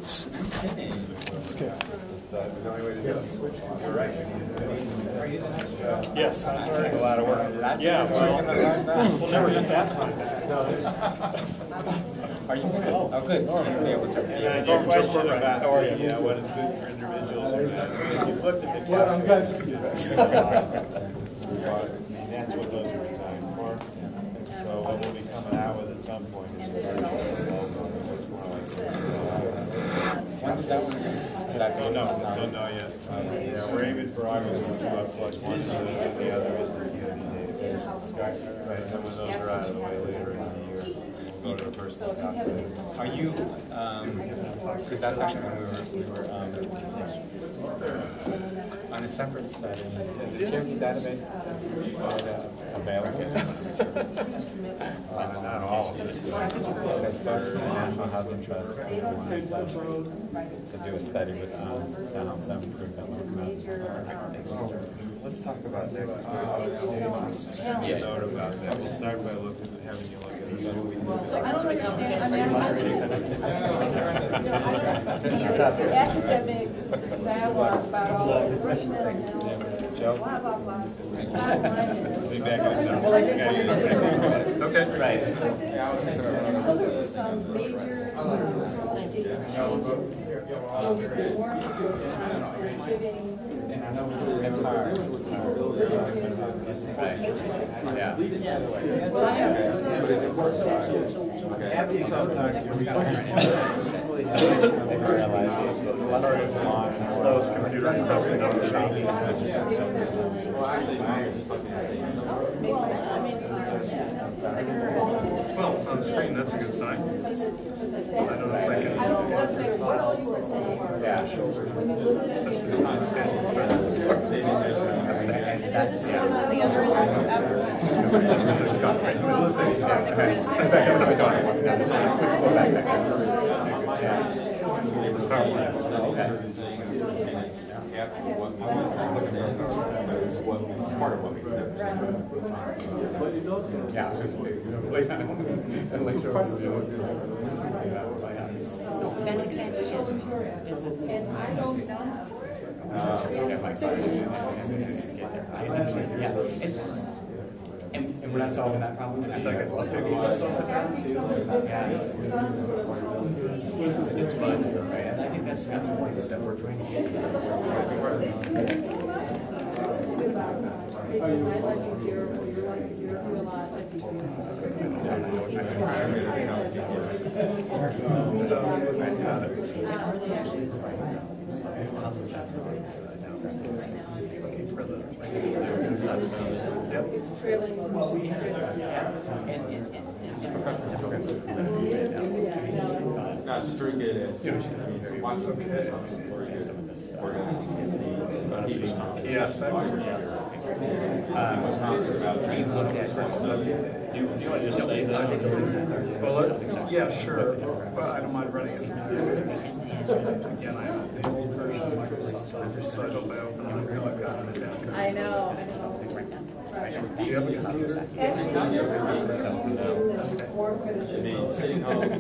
Yes, I'm doing a lot of work. Yeah, well, we'll never get that time back. Are you good? Oh, good. Yeah, what's up? And your question about what is good for individuals, or you've looked at the calculator. That's what those are designed for. So what we'll be coming out with at some point is a version of what's more like. When does that one Don't know yet. Yeah, we're aiming for August plus one, and the other is the CNU database. Right, and when those are out of the way later in the year, we'll go to the personal calculator. Are you, because that's actually when we were on a separate study. Is the CNU database available? Not all of it. Because folks in the National Housing Trust wanted to do a study with them to help them improve that locomotive. Let's talk about that. Note about that. We'll start by having you look at it. So I don't understand. Academic dialogue about all the personnel analysis, blah, blah, blah. Be back in a second. Okay, right. So there was some major policy changes over the war giving. It's hard. Yeah. Well, I have. Slowest computer processing on the shop. Well, it's on the screen. That's a good sign. I don't know if I can. Yeah. That's the one on the other end afterwards. That's exactly it. And I don't know. And we're not solving that problem. Second. And I think that's the point that we're trying to get Key aspects. You want to just say that? Well, yeah, sure. But I don't mind running it. Again, I have the old version of Microsoft Office, so I hope I open it and really got it down. I know. Do you have a computer?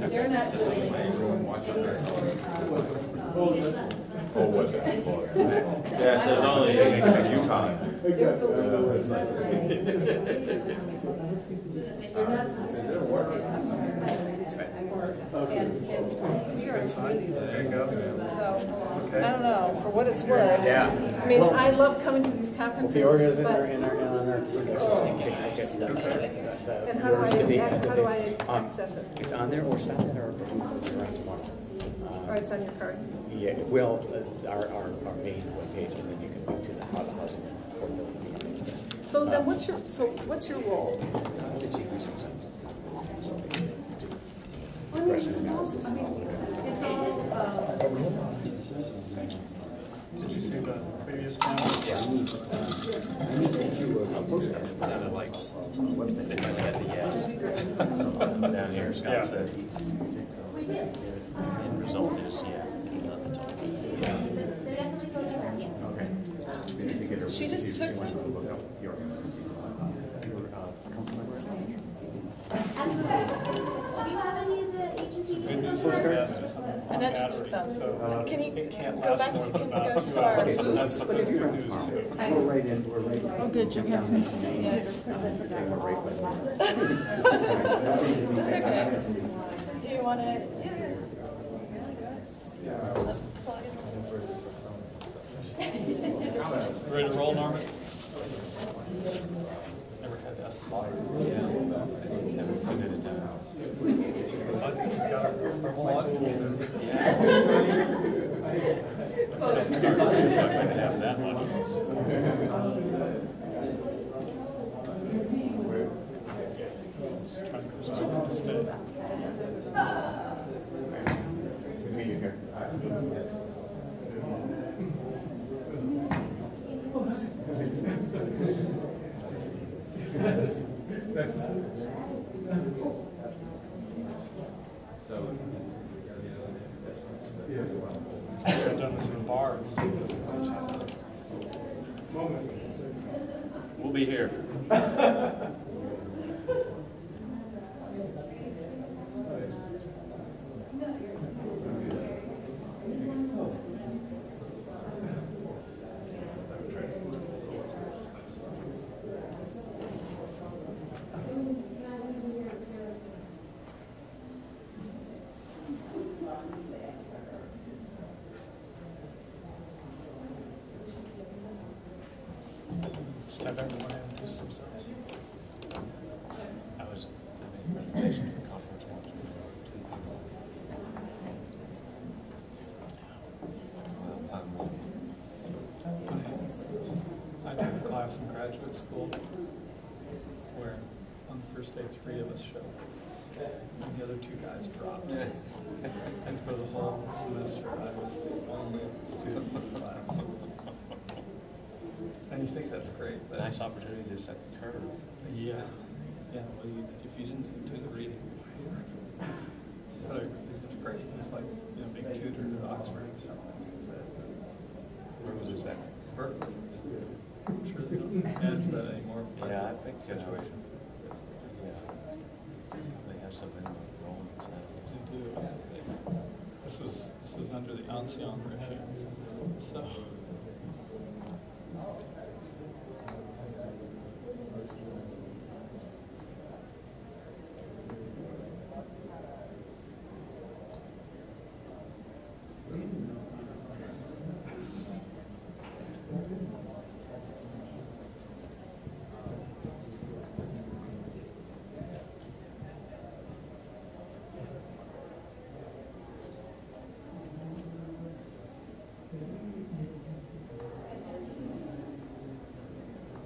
They're not doing Oh, what's that? Yeah, it says only in Yukon. There you go. I don't know, for what it's worth. Yeah. I mean, I love coming to these conferences. The org is in but- our And how do I access it? It's on there or send it or produce it around tomorrow. Or it's on your card? Yeah, well, our main webpage, and then you can go to the how the housing affordability. So then what's your role? Regression analysis. It's all, Did you see the previous panel? Yeah. I need to get you a postcard. Sounded like Website. they might have the yes. Down here, Scott said. We do. End result is, yeah. she just took them. Absolutely. Do you have any of the agency? And I just took that. So Can you it can't go last back more to, than can you about go 2 to our hours. booth? That's good news too. We're right in, we're right in. Oh, good, you're here. Take a break with me. That's okay. Do you want to? Ready to roll, Norman? Never had to ask the lawyer. I've done this in a bar and stuff. We'll be here. Just have everyone introduce themselves. I was having a presentation at a conference once. I took a class in graduate school where on the first day 3 of us showed and the other 2 guys dropped. And for the whole semester I was the only student in the class. And you think that's great, but Nice opportunity to set the curve. yeah, well, if you didn't do the reading, but it was great. It was like, being tutored at Oxford or something. Where was this at? Berkeley. I'm sure they don't manage that anymore. Yeah, I think so. Situation. Yeah. They have some in the Romans now. They do. This was under the Ancien regime. So.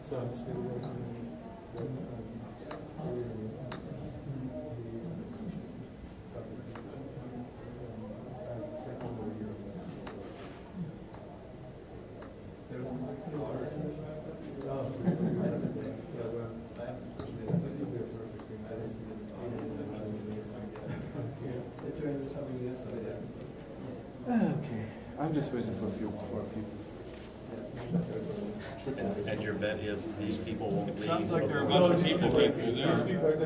So I'm still working Okay, I'm just waiting for a few more people. And your bet is these people won't leave. It sounds like there are a bunch of people right through there. You have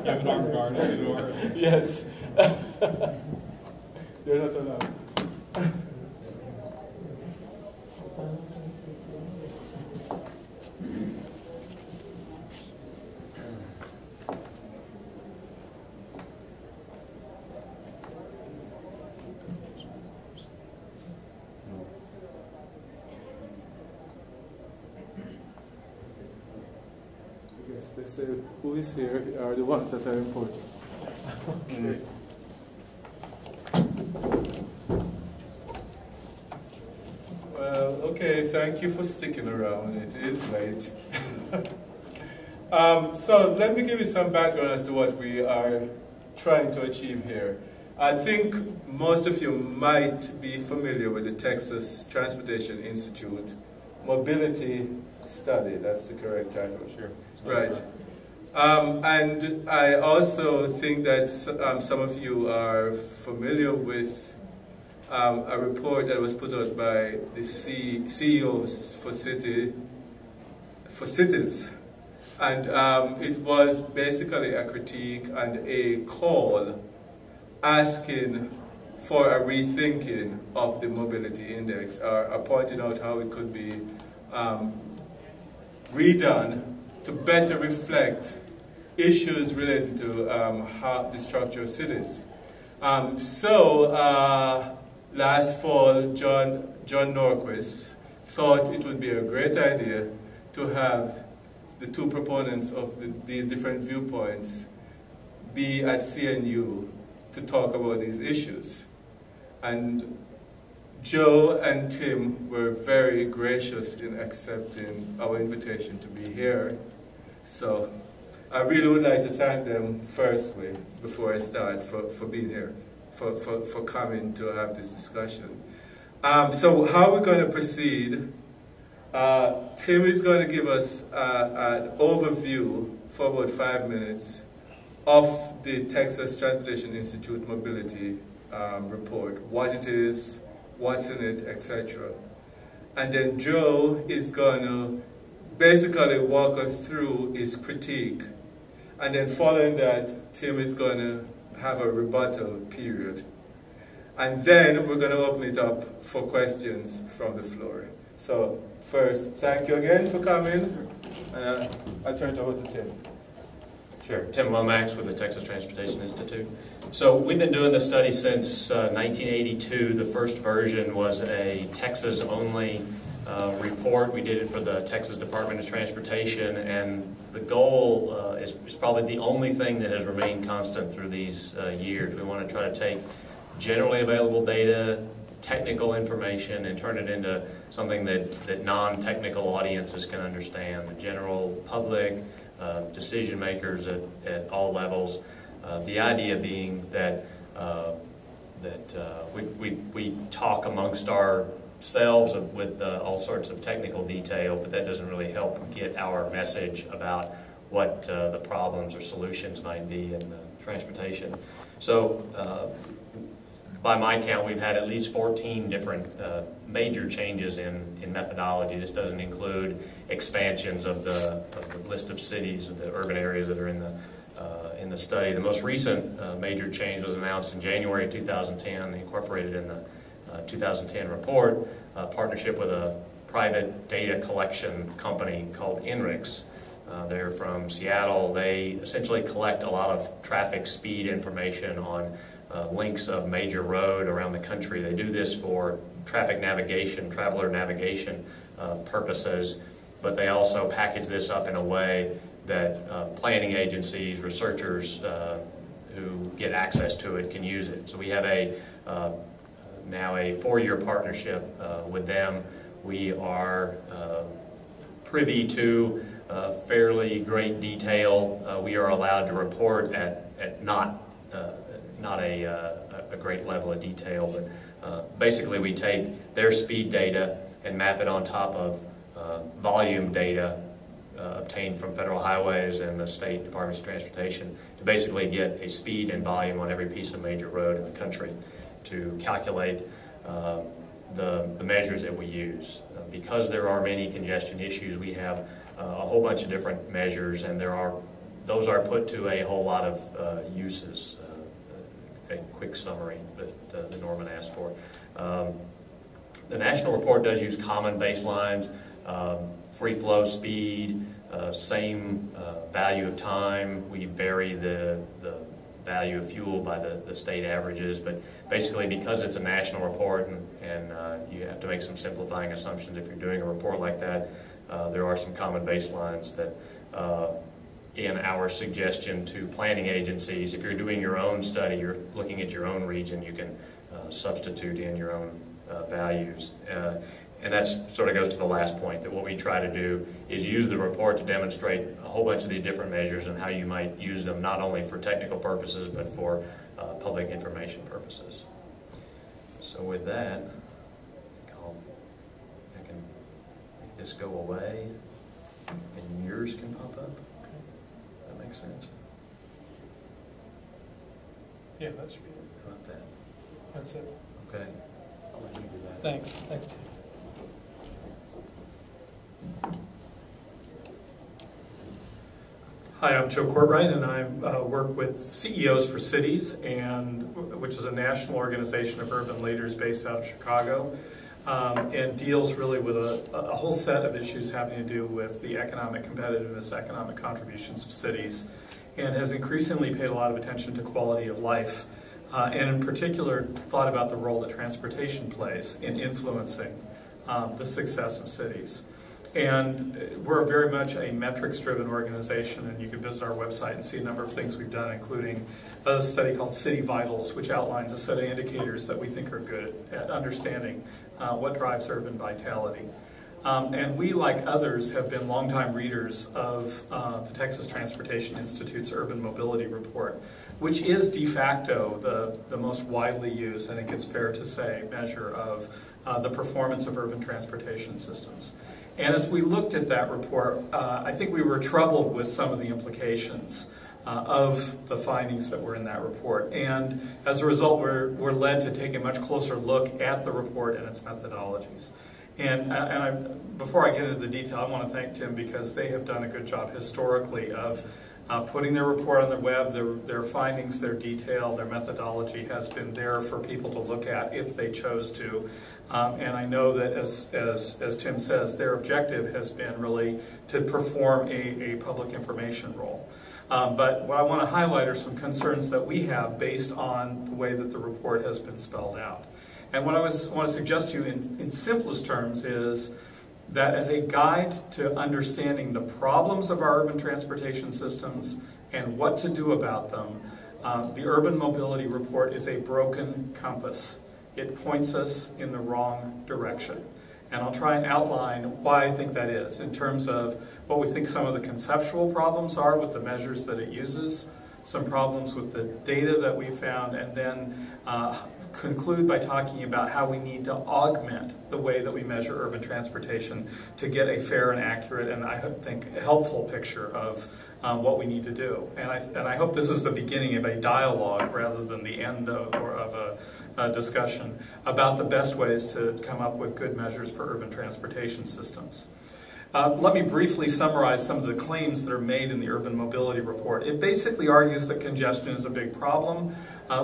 an armed guard at the door. Yes. They're not allowed. Yes, they say who is here are the ones that are important. Well, okay, thank you for sticking around. It is late. So let me give you some background as to what we are trying to achieve here. I think most of you might be familiar with the Texas Transportation Institute Mobility Study. That's the correct title. Sure. Right. And I also think that some of you are familiar with a report that was put out by the CEOs for cities. And it was basically a critique and a call asking for a rethinking of the mobility index, or pointing out how it could be redone to better reflect issues related to how the structure of cities. Last fall, John Norquist thought it would be a great idea to have the two proponents of these different viewpoints be at CNU to talk about these issues. And Joe and Tim were very gracious in accepting our invitation to be here. So I really would like to thank them firstly, before I start, for being here, for coming to have this discussion. So how we're going to proceed, Tim is going to give us an overview for about 5 minutes of the Texas Transportation Institute Mobility report, what it is, what's in it, etc. And then Joe is going to basically walk us through his critique. And then following that, Tim is going to have a rebuttal period. And then we're going to open it up for questions from the floor. So first, thank you again for coming. I'll turn it over to Tim. Sure. Tim Lomax with the Texas Transportation Institute. So we've been doing this study since 1982. The first version was a Texas-only report. We did it for the Texas Department of Transportation, and the goal is probably the only thing that has remained constant through these years. We want to try to take generally available data, technical information, and turn it into something that non-technical audiences can understand. The general public, decision makers at all levels. The idea being that we talk amongst ourselves with all sorts of technical detail, but that doesn't really help get our message about what the problems or solutions might be in transportation. So by my count, we've had at least 14 different major changes in methodology. This doesn't include expansions of the list of cities, of the urban areas that are in the study. The most recent major change was announced in January 2010, incorporated in the 2010 report, a partnership with a private data collection company called INRIX. They're from Seattle. They essentially collect a lot of traffic speed information on links of major road around the country. They do this for traffic navigation, traveler navigation purposes, but they also package this up in a way that planning agencies, researchers who get access to it can use it. So we have now a 4-year partnership with them. We are privy to fairly great detail. We are allowed to report at not a great level of detail, but basically we take their speed data and map it on top of volume data obtained from federal highways and the state departments of transportation to basically get a speed and volume on every piece of major road in the country to calculate the measures that we use. Because there are many congestion issues, we have a whole bunch of different measures, and those are put to a whole lot of uses. A quick summary that Norman asked for. The national report does use common baselines, free flow speed, same value of time. We vary the value of fuel by the state averages, but basically because it's a national report and you have to make some simplifying assumptions if you're doing a report like that, there are some common baselines that in our suggestion to planning agencies, if you're doing your own study, you're looking at your own region, you can substitute in your own values. And that sort of goes to the last point, that what we try to do is use the report to demonstrate a whole bunch of these different measures and how you might use them not only for technical purposes, but for public information purposes. So with that, I can make this go away, and yours can pop up. That makes sense. Yeah, that should be it. How about that? That's it. Okay. I'll let you do that. Thanks. Thanks, Tim. Hi, I'm Joe Courtwright, and I work with CEOs for Cities, which is a national organization of urban leaders based out of Chicago, and deals really with a whole set of issues having to do with the economic competitiveness, economic contributions of cities, and has increasingly paid a lot of attention to quality of life, and in particular thought about the role that transportation plays in influencing the success of cities. And we're very much a metrics-driven organization, and you can visit our website and see a number of things we've done, including a study called City Vitals, which outlines a set of indicators that we think are good at understanding what drives urban vitality. And we, like others, have been longtime readers of the Texas Transportation Institute's Urban Mobility Report, which is de facto the most widely used, I think it's fair to say, measure of the performance of urban transportation systems. And as we looked at that report, I think we were troubled with some of the implications of the findings that were in that report. And as a result, we're led to take a much closer look at the report and its methodologies. And before I get into the detail, I want to thank Tim, because they have done a good job historically of putting their report on their web. Their findings, their detail, their methodology has been there for people to look at if they chose to. And I know that, as Tim says, their objective has been really to perform a public information role. But what I want to highlight are some concerns that we have based on the way that the report has been spelled out. And what I want to suggest to you in simplest terms is that as a guide to understanding the problems of our urban transportation systems and what to do about them, the Urban Mobility Report is a broken compass. It points us in the wrong direction. And I'll try and outline why I think that is in terms of what we think some of the conceptual problems are with the measures that it uses, some problems with the data that we found, and then conclude by talking about how we need to augment the way that we measure urban transportation to get a fair and accurate and I think helpful picture of what we need to do. And I hope this is the beginning of a dialogue rather than the end of a discussion about the best ways to come up with good measures for urban transportation systems. Let me briefly summarize some of the claims that are made in the Urban Mobility Report. It basically argues that congestion is a big problem.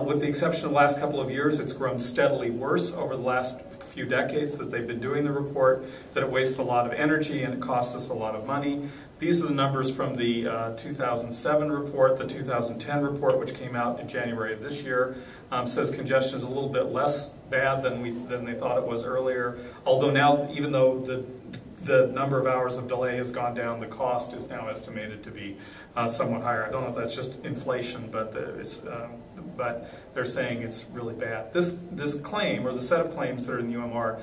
With the exception of the last couple of years, it's grown steadily worse over the last few decades that they've been doing the report, that it wastes a lot of energy and it costs us a lot of money. These are the numbers from the 2007 report. The 2010 report, which came out in January of this year, says congestion is a little bit less bad than they thought it was earlier. Although now, even though the number of hours of delay has gone down, the cost is now estimated to be somewhat higher. I don't know if that's just inflation, but but they're saying it's really bad. This claim, or the set of claims that are in the UMR,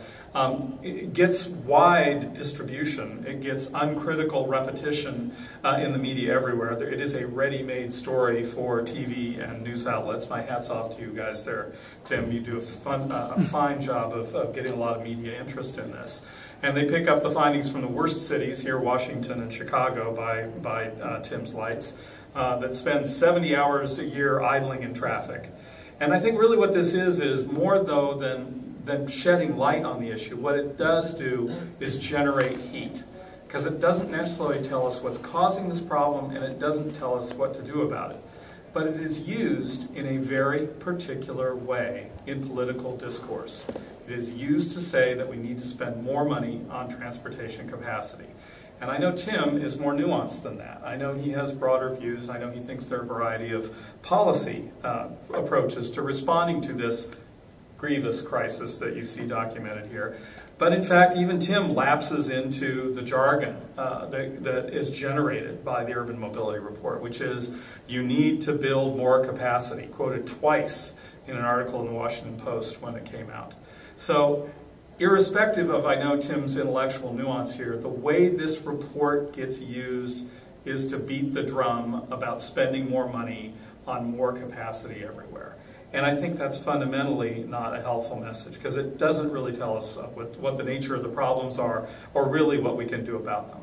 it gets wide distribution. It gets uncritical repetition in the media everywhere. It is a ready-made story for TV and news outlets. My hat's off to you guys there, Tim. You do a fine job of getting a lot of media interest in this. And they pick up the findings from the worst cities here, Washington and Chicago, by Tim's lights, that spend 70 hours a year idling in traffic. And I think really what this is more, though, than shedding light on the issue. What it does do is generate heat, because it doesn't necessarily tell us what's causing this problem, and it doesn't tell us what to do about it. But it is used in a very particular way in political discourse. It is used to say that we need to spend more money on transportation capacity. And I know Tim is more nuanced than that. I know he has broader views. I know he thinks there are a variety of policy approaches to responding to this grievous crisis that you see documented here. But in fact, even Tim lapses into the jargon that is generated by the Urban Mobility Report, which is, you need to build more capacity, quoted twice in an article in the Washington Post when it came out. So, irrespective of, I know, Tim's intellectual nuance here, the way this report gets used is to beat the drum about spending more money on more capacity everywhere. And I think that's fundamentally not a helpful message, because it doesn't really tell us what the nature of the problems are, or really what we can do about them.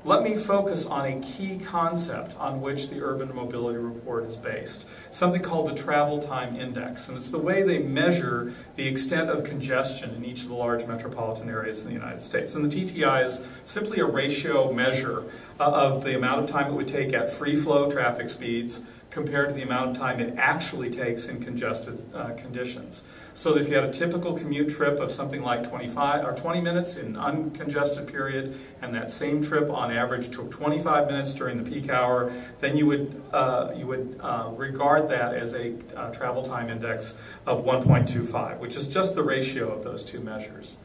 let me focus on a key concept on which the Urban Mobility Report is based, something called the Travel Time Index. And it's the way they measure the extent of congestion in each of the large metropolitan areas in the United States. And the TTI is simply a ratio measure of the amount of time it would take at free flow traffic speeds compared to the amount of time it actually takes in congested conditions. So that if you had a typical commute trip of something like 25 or 20 minutes in uncongested period, and that same trip on average took 25 minutes during the peak hour, then you would regard that as a travel time index of 1.25, which is just the ratio of those two measures.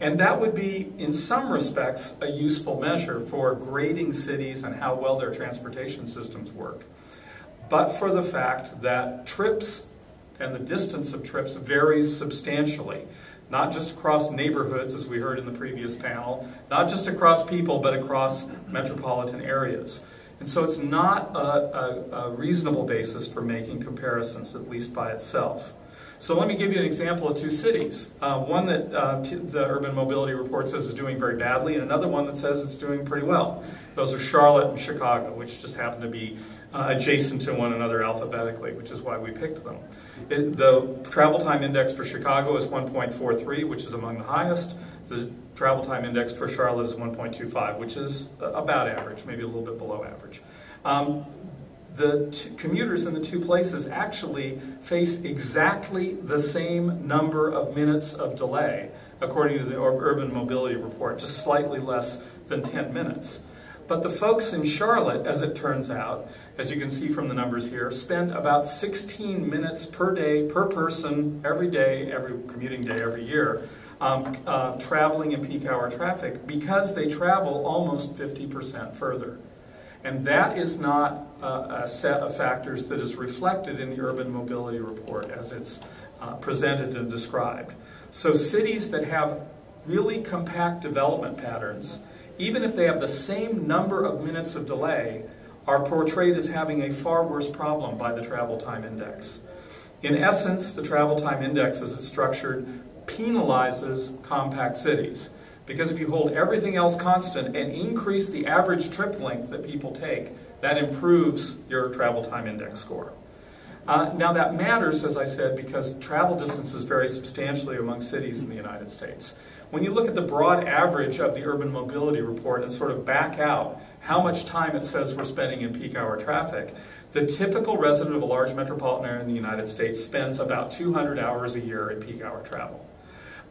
And that would be, in some respects, a useful measure for grading cities and how well their transportation systems work. But for the fact that trips and the distance of trips varies substantially, not just across neighborhoods, as we heard in the previous panel, not just across people, but across metropolitan areas. And so it's not a reasonable basis for making comparisons, at least by itself. So let me give you an example of two cities. One that the Urban Mobility Report says is doing very badly, and another one that says it's doing pretty well. Those are Charlotte and Chicago, which just happen to be adjacent to one another alphabetically, which is why we picked them. The travel time index for Chicago is 1.43, which is among the highest. The travel time index for Charlotte is 1.25, which is about average, maybe a little bit below average. The commuters in the two places actually face exactly the same number of minutes of delay, according to the Urban Mobility Report, just slightly less than 10 minutes. But the folks in Charlotte, as it turns out, as you can see from the numbers here, spend about 16 minutes per day, per person, every day, every commuting day, every year, traveling in peak hour traffic because they travel almost 50% further. And that is not a set of factors that is reflected in the Urban Mobility Report as it's presented and described. So cities that have really compact development patterns, even if they have the same number of minutes of delay, are portrayed as having a far worse problem by the Travel Time Index. In essence, the Travel Time Index, as it's structured, penalizes compact cities. Because if you hold everything else constant and increase the average trip length that people take, that improves your travel time index score. Now that matters, as I said, because travel distances vary substantially among cities in the United States. When you look at the broad average of the Urban Mobility Report and sort of back out how much time it says we're spending in peak hour traffic, the typical resident of a large metropolitan area in the United States spends about 200 hours a year in peak hour travel.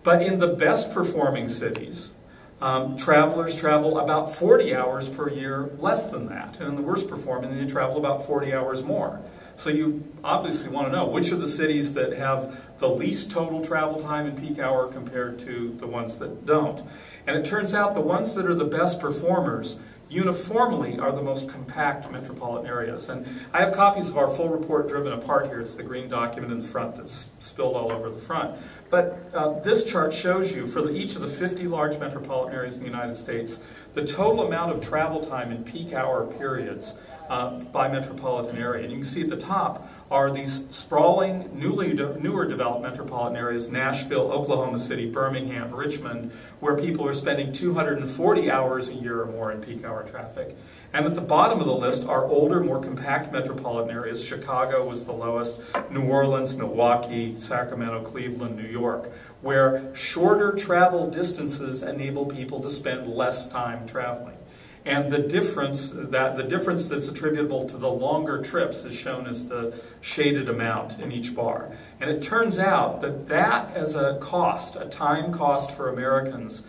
But in the best performing cities, travelers travel about 40 hours per year less than that. And in the worst performing, they travel about 40 hours more. So you obviously want to know which are the cities that have the least total travel time in peak hour compared to the ones that don't. And it turns out the ones that are the best performers uniformly are the most compact metropolitan areas. And I have copies of our full report driven apart here. It's the green document in the front that's spilled all over the front. But this chart shows you, for each of the 50 large metropolitan areas in the United States, the total amount of travel time in peak hour periods by metropolitan area. And you can see at the top are these sprawling, newer developed metropolitan areas, Nashville, Oklahoma City, Birmingham, Richmond, where people are spending 240 hours a year or more in peak hour traffic. And at the bottom of the list are older, more compact metropolitan areas. Chicago was the lowest, New Orleans, Milwaukee, Sacramento, Cleveland, New York, where shorter travel distances enable people to spend less time traveling. And the difference that's attributable to the longer trips is shown as the shaded amount in each bar. And it turns out that that as a cost, a time cost for Americans,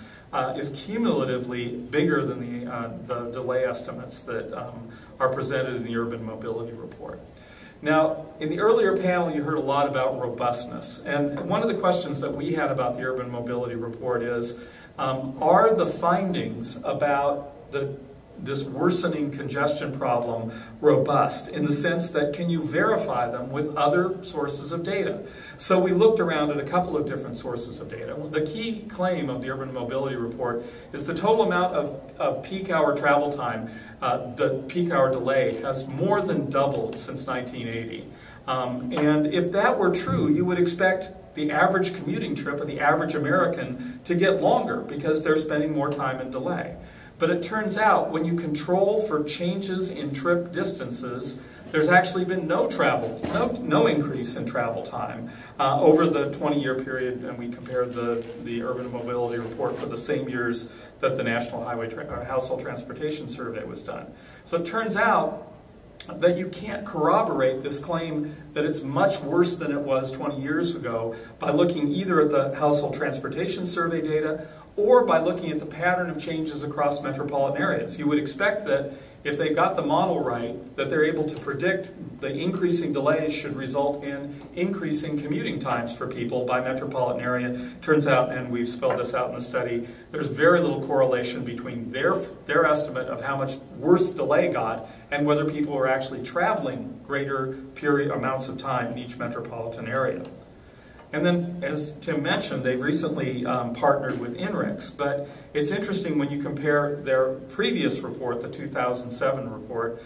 is cumulatively bigger than the delay estimates that are presented in the Urban Mobility Report. Now, in the earlier panel, you heard a lot about robustness. And one of the questions that we had about the Urban Mobility Report is, are the findings about this worsening congestion problem robust, in the sense that can you verify them with other sources of data? So we looked around at a couple of different sources of data. The key claim of the Urban Mobility Report is the total amount of peak hour travel time, the peak hour delay, has more than doubled since 1980. And if that were true, you would expect the average commuting trip of the average American to get longer because they're spending more time in delay. But it turns out when you control for changes in trip distances, there's actually been no increase in travel time over the 20-year period, and we compared the Urban Mobility Report for the same years that the National Household Transportation Survey was done. So it turns out that you can't corroborate this claim that it's much worse than it was 20 years ago by looking either at the Household Transportation Survey data or by looking at the pattern of changes across metropolitan areas. You would expect that if they got the model right, that they're able to predict the increasing delays should result in increasing commuting times for people by metropolitan area. Turns out, and we've spelled this out in the study, there's very little correlation between their estimate of how much worse delay got and whether people were actually traveling greater amounts of time in each metropolitan area. And then, as Tim mentioned, they've recently partnered with INRIX, but it's interesting when you compare their previous report, the 2007 report,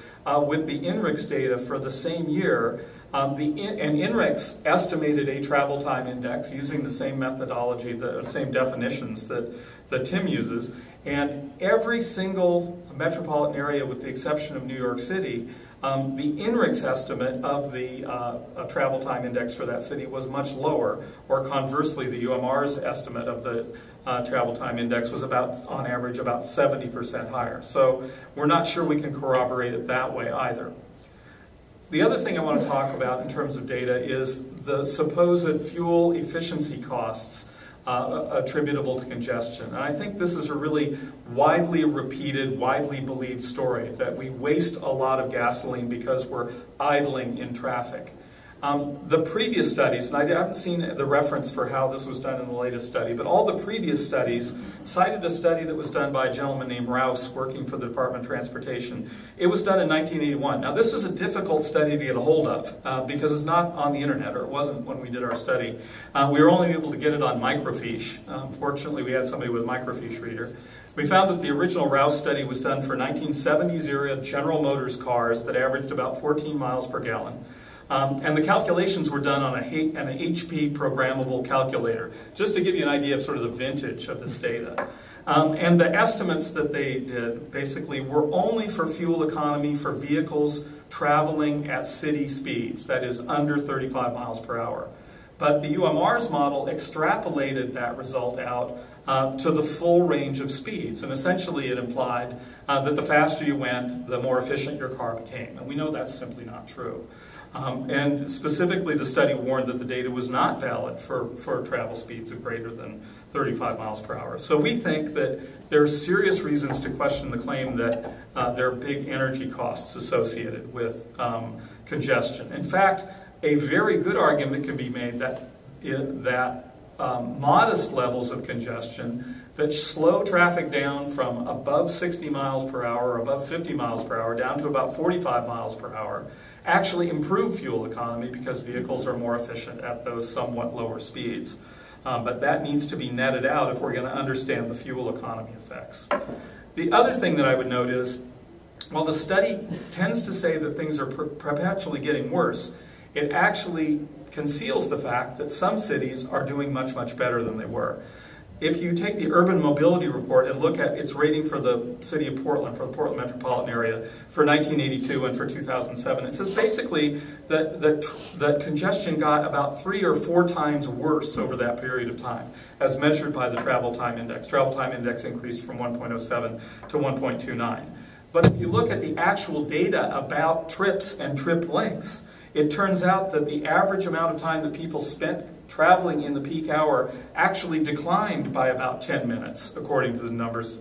with the INRIX data for the same year. And INRIX estimated a travel time index using the same methodology, the same definitions that Tim uses, and every single metropolitan area, with the exception of New York City, the INRIX estimate of the travel time index for that city was much lower, or conversely, the UMR's estimate of the travel time index was on average, about 70% higher. So we're not sure we can corroborate it that way either. The other thing I want to talk about in terms of data is the supposed fuel efficiency costs attributable to congestion. And I think this is a really widely repeated, widely believed story, that we waste a lot of gasoline because we're idling in traffic. The previous studies, and I haven't seen the reference for how this was done in the latest study, but all the previous studies cited a study that was done by a gentleman named Rouse working for the Department of Transportation. It was done in 1981. Now this was a difficult study to get a hold of because it's not on the internet, or it wasn't when we did our study. We were only able to get it on microfiche. Fortunately, we had somebody with a microfiche reader. We found that the original Rouse study was done for 1970s era General Motors cars that averaged about 14 miles per gallon. And the calculations were done on an HP programmable calculator, just to give you an idea of sort of the vintage of this data. And the estimates that they did basically were only for fuel economy for vehicles traveling at city speeds, that is under 35 miles per hour. But the UMR's model extrapolated that result out to the full range of speeds. And essentially it implied that the faster you went, the more efficient your car became. And we know that's simply not true. And specifically, the study warned that the data was not valid for travel speeds of greater than 35 miles per hour. So we think that there are serious reasons to question the claim that there are big energy costs associated with congestion. In fact, a very good argument can be made that modest levels of congestion that slow traffic down from above 60 miles per hour or above 50 miles per hour down to about 45 miles per hour actually improve fuel economy because vehicles are more efficient at those somewhat lower speeds. But that needs to be netted out if we're going to understand the fuel economy effects. The other thing that I would note is, while the study tends to say that things are perpetually getting worse, it actually conceals the fact that some cities are doing much, much better than they were. If you take the Urban Mobility Report and look at its rating for the city of Portland, for the Portland metropolitan area, for 1982 and for 2007, it says basically that congestion got about 3 or 4 times worse over that period of time, as measured by the travel time index. Travel time index increased from 1.07 to 1.29. But if you look at the actual data about trips and trip lengths, it turns out that the average amount of time that people spent traveling in the peak hour actually declined by about 10 minutes, according to the numbers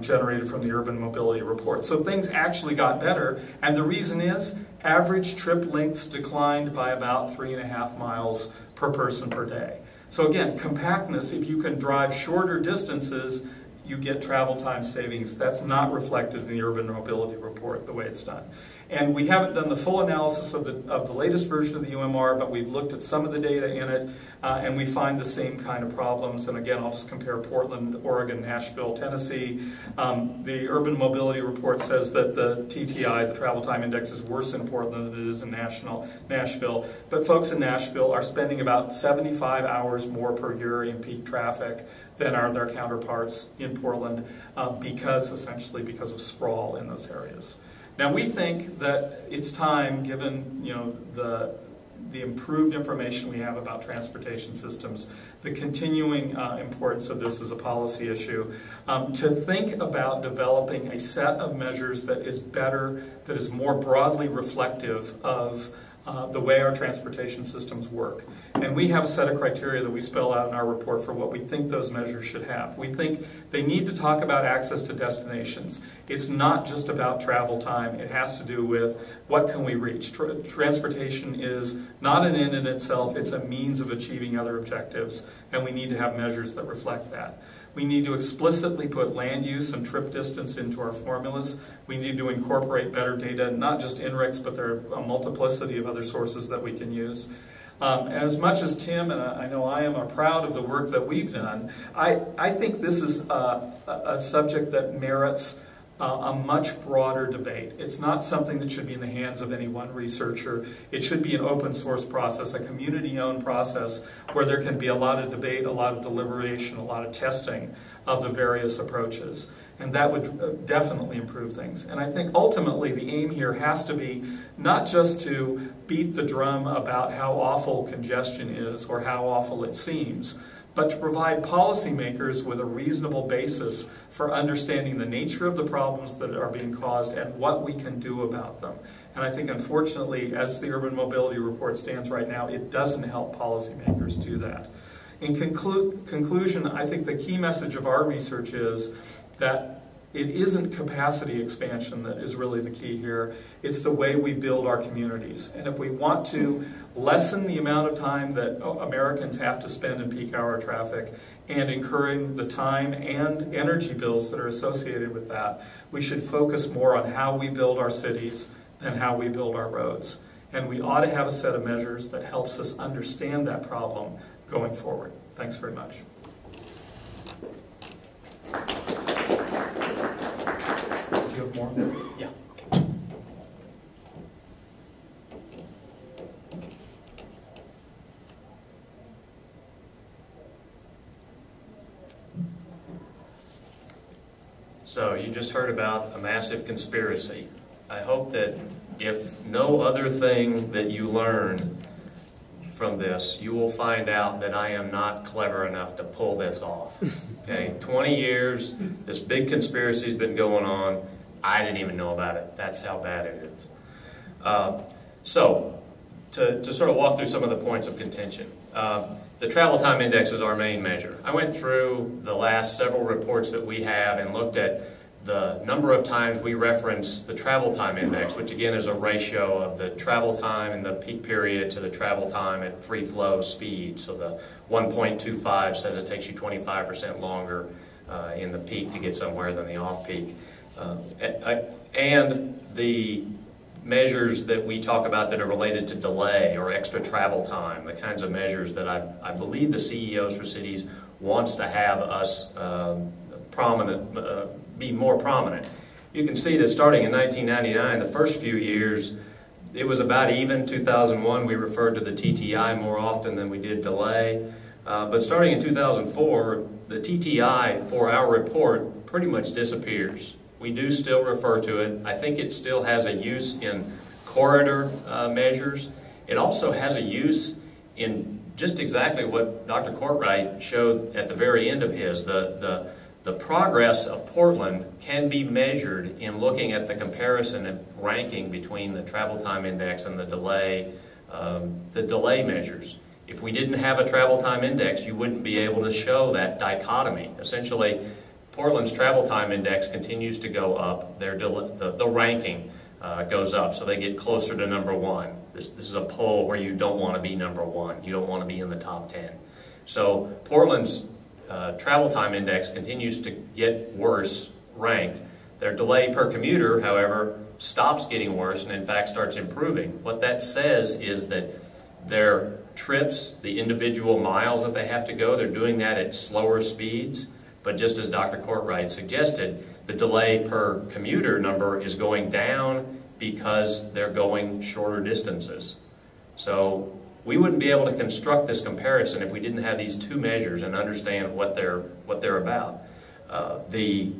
generated from the Urban Mobility Report. So things actually got better, and the reason is average trip lengths declined by about 3.5 miles per person per day. So again, compactness, if you can drive shorter distances, you get travel time savings. That's not reflected in the Urban Mobility Report the way it's done. And we haven't done the full analysis of the latest version of the UMR, but we've looked at some of the data in it, and we find the same kind of problems. And again, I'll just compare Portland, Oregon, Nashville, Tennessee. The Urban Mobility Report says that the TTI, the Travel Time Index, is worse in Portland than it is in Nashville. But folks in Nashville are spending about 75 hours more per year in peak traffic than are their counterparts in Portland, essentially because of sprawl in those areas. Now, we think that it's time, given the improved information we have about transportation systems, the continuing importance of this as a policy issue, to think about developing a set of measures that is better, that is more broadly reflective of the way our transportation systems work. And we have a set of criteria that we spell out in our report for what we think those measures should have. We think they need to talk about access to destinations. It's not just about travel time. It has to do with what can we reach. Transportation is not an end in itself. It's a means of achieving other objectives, and we need to have measures that reflect that. We need to explicitly put land use and trip distance into our formulas. We need to incorporate better data, not just INRIX, but there are a multiplicity of other sources that we can use. As much as Tim and I know I am are proud of the work that we've done, I think this is a subject that merits a much broader debate. It's not something that should be in the hands of any one researcher. It should be an open source process, a community-owned process where there can be a lot of debate, a lot of deliberation, a lot of testing of the various approaches. And that would definitely improve things. And I think ultimately the aim here has to be not just to beat the drum about how awful congestion is or how awful it seems, but to provide policymakers with a reasonable basis for understanding the nature of the problems that are being caused and what we can do about them. And I think, unfortunately, as the Urban Mobility Report stands right now, it doesn't help policymakers do that. In conclusion, I think the key message of our research is that it isn't capacity expansion that is really the key here. It's the way we build our communities. And if we want to lessen the amount of time that Americans have to spend in peak hour traffic and incurring the time and energy bills that are associated with that, we should focus more on how we build our cities than how we build our roads. And we ought to have a set of measures that helps us understand that problem going forward. Thanks very much. Do you have more? Yeah. Okay. So you just heard about a massive conspiracy. I hope that if no other thing that you learn from this, you will find out that I am not clever enough to pull this off. Okay, 20 years, this big conspiracy has been going on. I didn't even know about it. That's how bad it is. So, to sort of walk through some of the points of contention. The travel time index is our main measure. I went through the last several reports that we have and looked at the number of times we reference the travel time index, which again is a ratio of the travel time in the peak period to the travel time at free flow speed. So the 1.25 says it takes you 25% longer in the peak to get somewhere than the off-peak. And the measures that we talk about that are related to delay or extra travel time, the kinds of measures that I believe the CEOs for cities wants to have us be more prominent. You can see that starting in 1999, the first few years, it was about even. 2001, we referred to the TTI more often than we did delay. But starting in 2004, the TTI for our report pretty much disappears. We do still refer to it. I think it still has a use in corridor measures. It also has a use in just exactly what Dr. Courtwright showed at the very end of his. The progress of Portland can be measured in looking at the comparison and ranking between the travel time index and the delay measures. If we didn't have a travel time index, you wouldn't be able to show that dichotomy. Essentially, Portland's travel time index continues to go up. The ranking goes up, so they get closer to number one. This is a poll where you don't want to be number one. You don't want to be in the top 10. So Portland's travel time index continues to get worse ranked. Their delay per commuter, however, stops getting worse and in fact starts improving. What that says is that their trips, the individual miles that they have to go, they're doing that at slower speeds. But just as Dr. Courtwright suggested, the delay per commuter number is going down because they're going shorter distances. So we wouldn't be able to construct this comparison if we didn't have these two measures and understand what they're about. The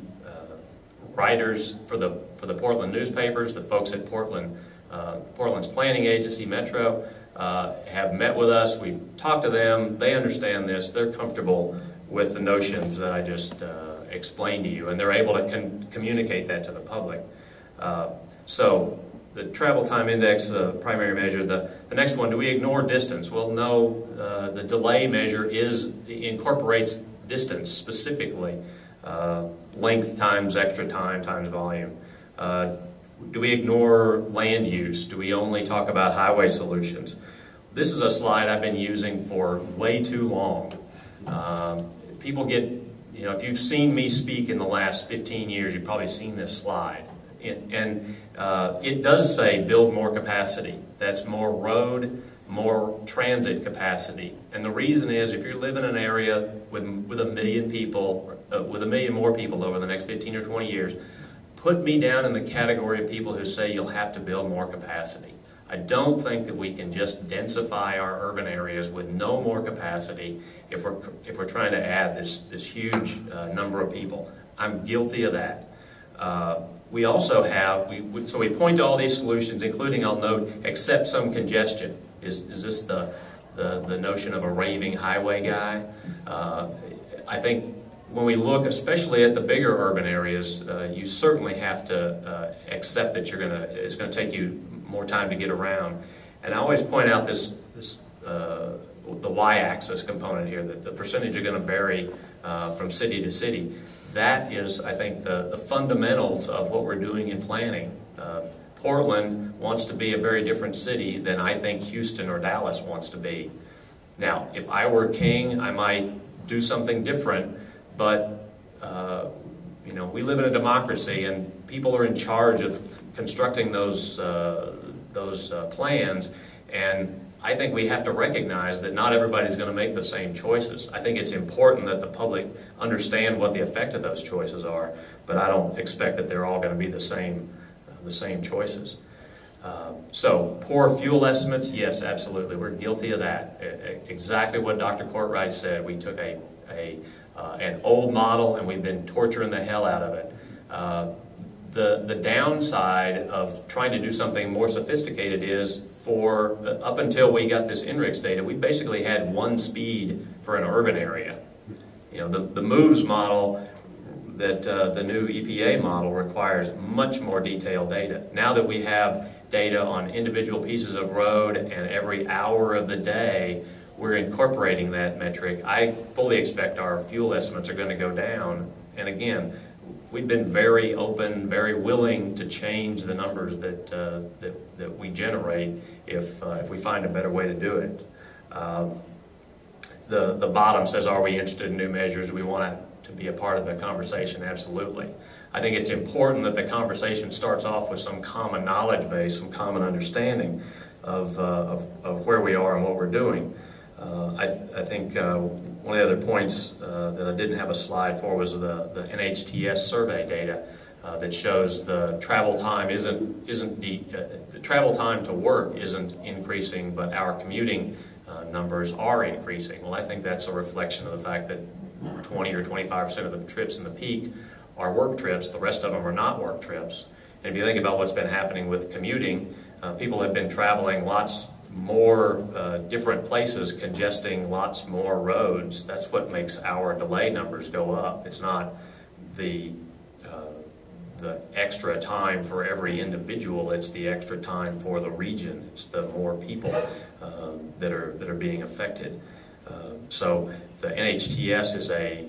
writers for the Portland newspapers, the folks at Portland's planning agency, Metro, have met with us. We've talked to them. They understand this. They're comfortable with the notions that I just explained to you, and they're able to communicate that to the public. So the travel time index, the primary measure. The next one, do we ignore distance? Well, no. The delay measure incorporates distance specifically. Length times extra time times volume. Do we ignore land use? Do we only talk about highway solutions? This is a slide I've been using for way too long. People get, if you've seen me speak in the last 15 years, you've probably seen this slide. It does say build more capacity. That's more road, more transit capacity. And the reason is, if you live in an area with 1 million people, with 1 million more people over the next 15 or 20 years, put me down in the category of people who say you'll have to build more capacity. I don't think that we can just densify our urban areas with no more capacity if we're trying to add this huge number of people. I'm guilty of that. We also have, so we point to all these solutions, including, I'll note, accept some congestion. Is this the notion of a raving highway guy? I think when we look especially at the bigger urban areas, you certainly have to accept that it's going to take you more time to get around. And I always point out the y-axis component here, that the percentage are going to vary from city to city. That is, I think, the fundamentals of what we're doing in planning. Portland wants to be a very different city than I think Houston or Dallas wants to be. Now, if I were king, I might do something different, but we live in a democracy, and people are in charge of constructing those plans, and I think we have to recognize that not everybody's going to make the same choices. I think it's important that the public understand what the effect of those choices are, but I don't expect that they're all going to be the same choices. So poor fuel estimates, yes, absolutely, we're guilty of that. Exactly what Dr. Courtwright said. We took an old model and we've been torturing the hell out of it. The downside of trying to do something more sophisticated is, up until we got this INRIX data, we basically had one speed for an urban area. The MOVES model, that the new EPA model, requires much more detailed data. Now that we have data on individual pieces of road and every hour of the day, we're incorporating that metric. I fully expect our fuel estimates are going to go down. And again, we've been very open, very willing to change the numbers that we generate if we find a better way to do it. The bottom says, are we interested in new measures? We want to be a part of the conversation, absolutely. I think it's important that the conversation starts off with some common knowledge base, some common understanding of where we are and what we're doing. I think one of the other points that I didn't have a slide for was the NHTS survey data that shows the travel time the travel time to work isn't increasing, but our commuting numbers are increasing. Well, I think that's a reflection of the fact that 20 or 25% of the trips in the peak are work trips. The rest of them are not work trips. And if you think about what's been happening with commuting, people have been traveling lots more different places, congesting lots more roads. That's what makes our delay numbers go up. It's not the extra time for every individual, it's the extra time for the region. It's the more people that are being affected. So the NHTS is a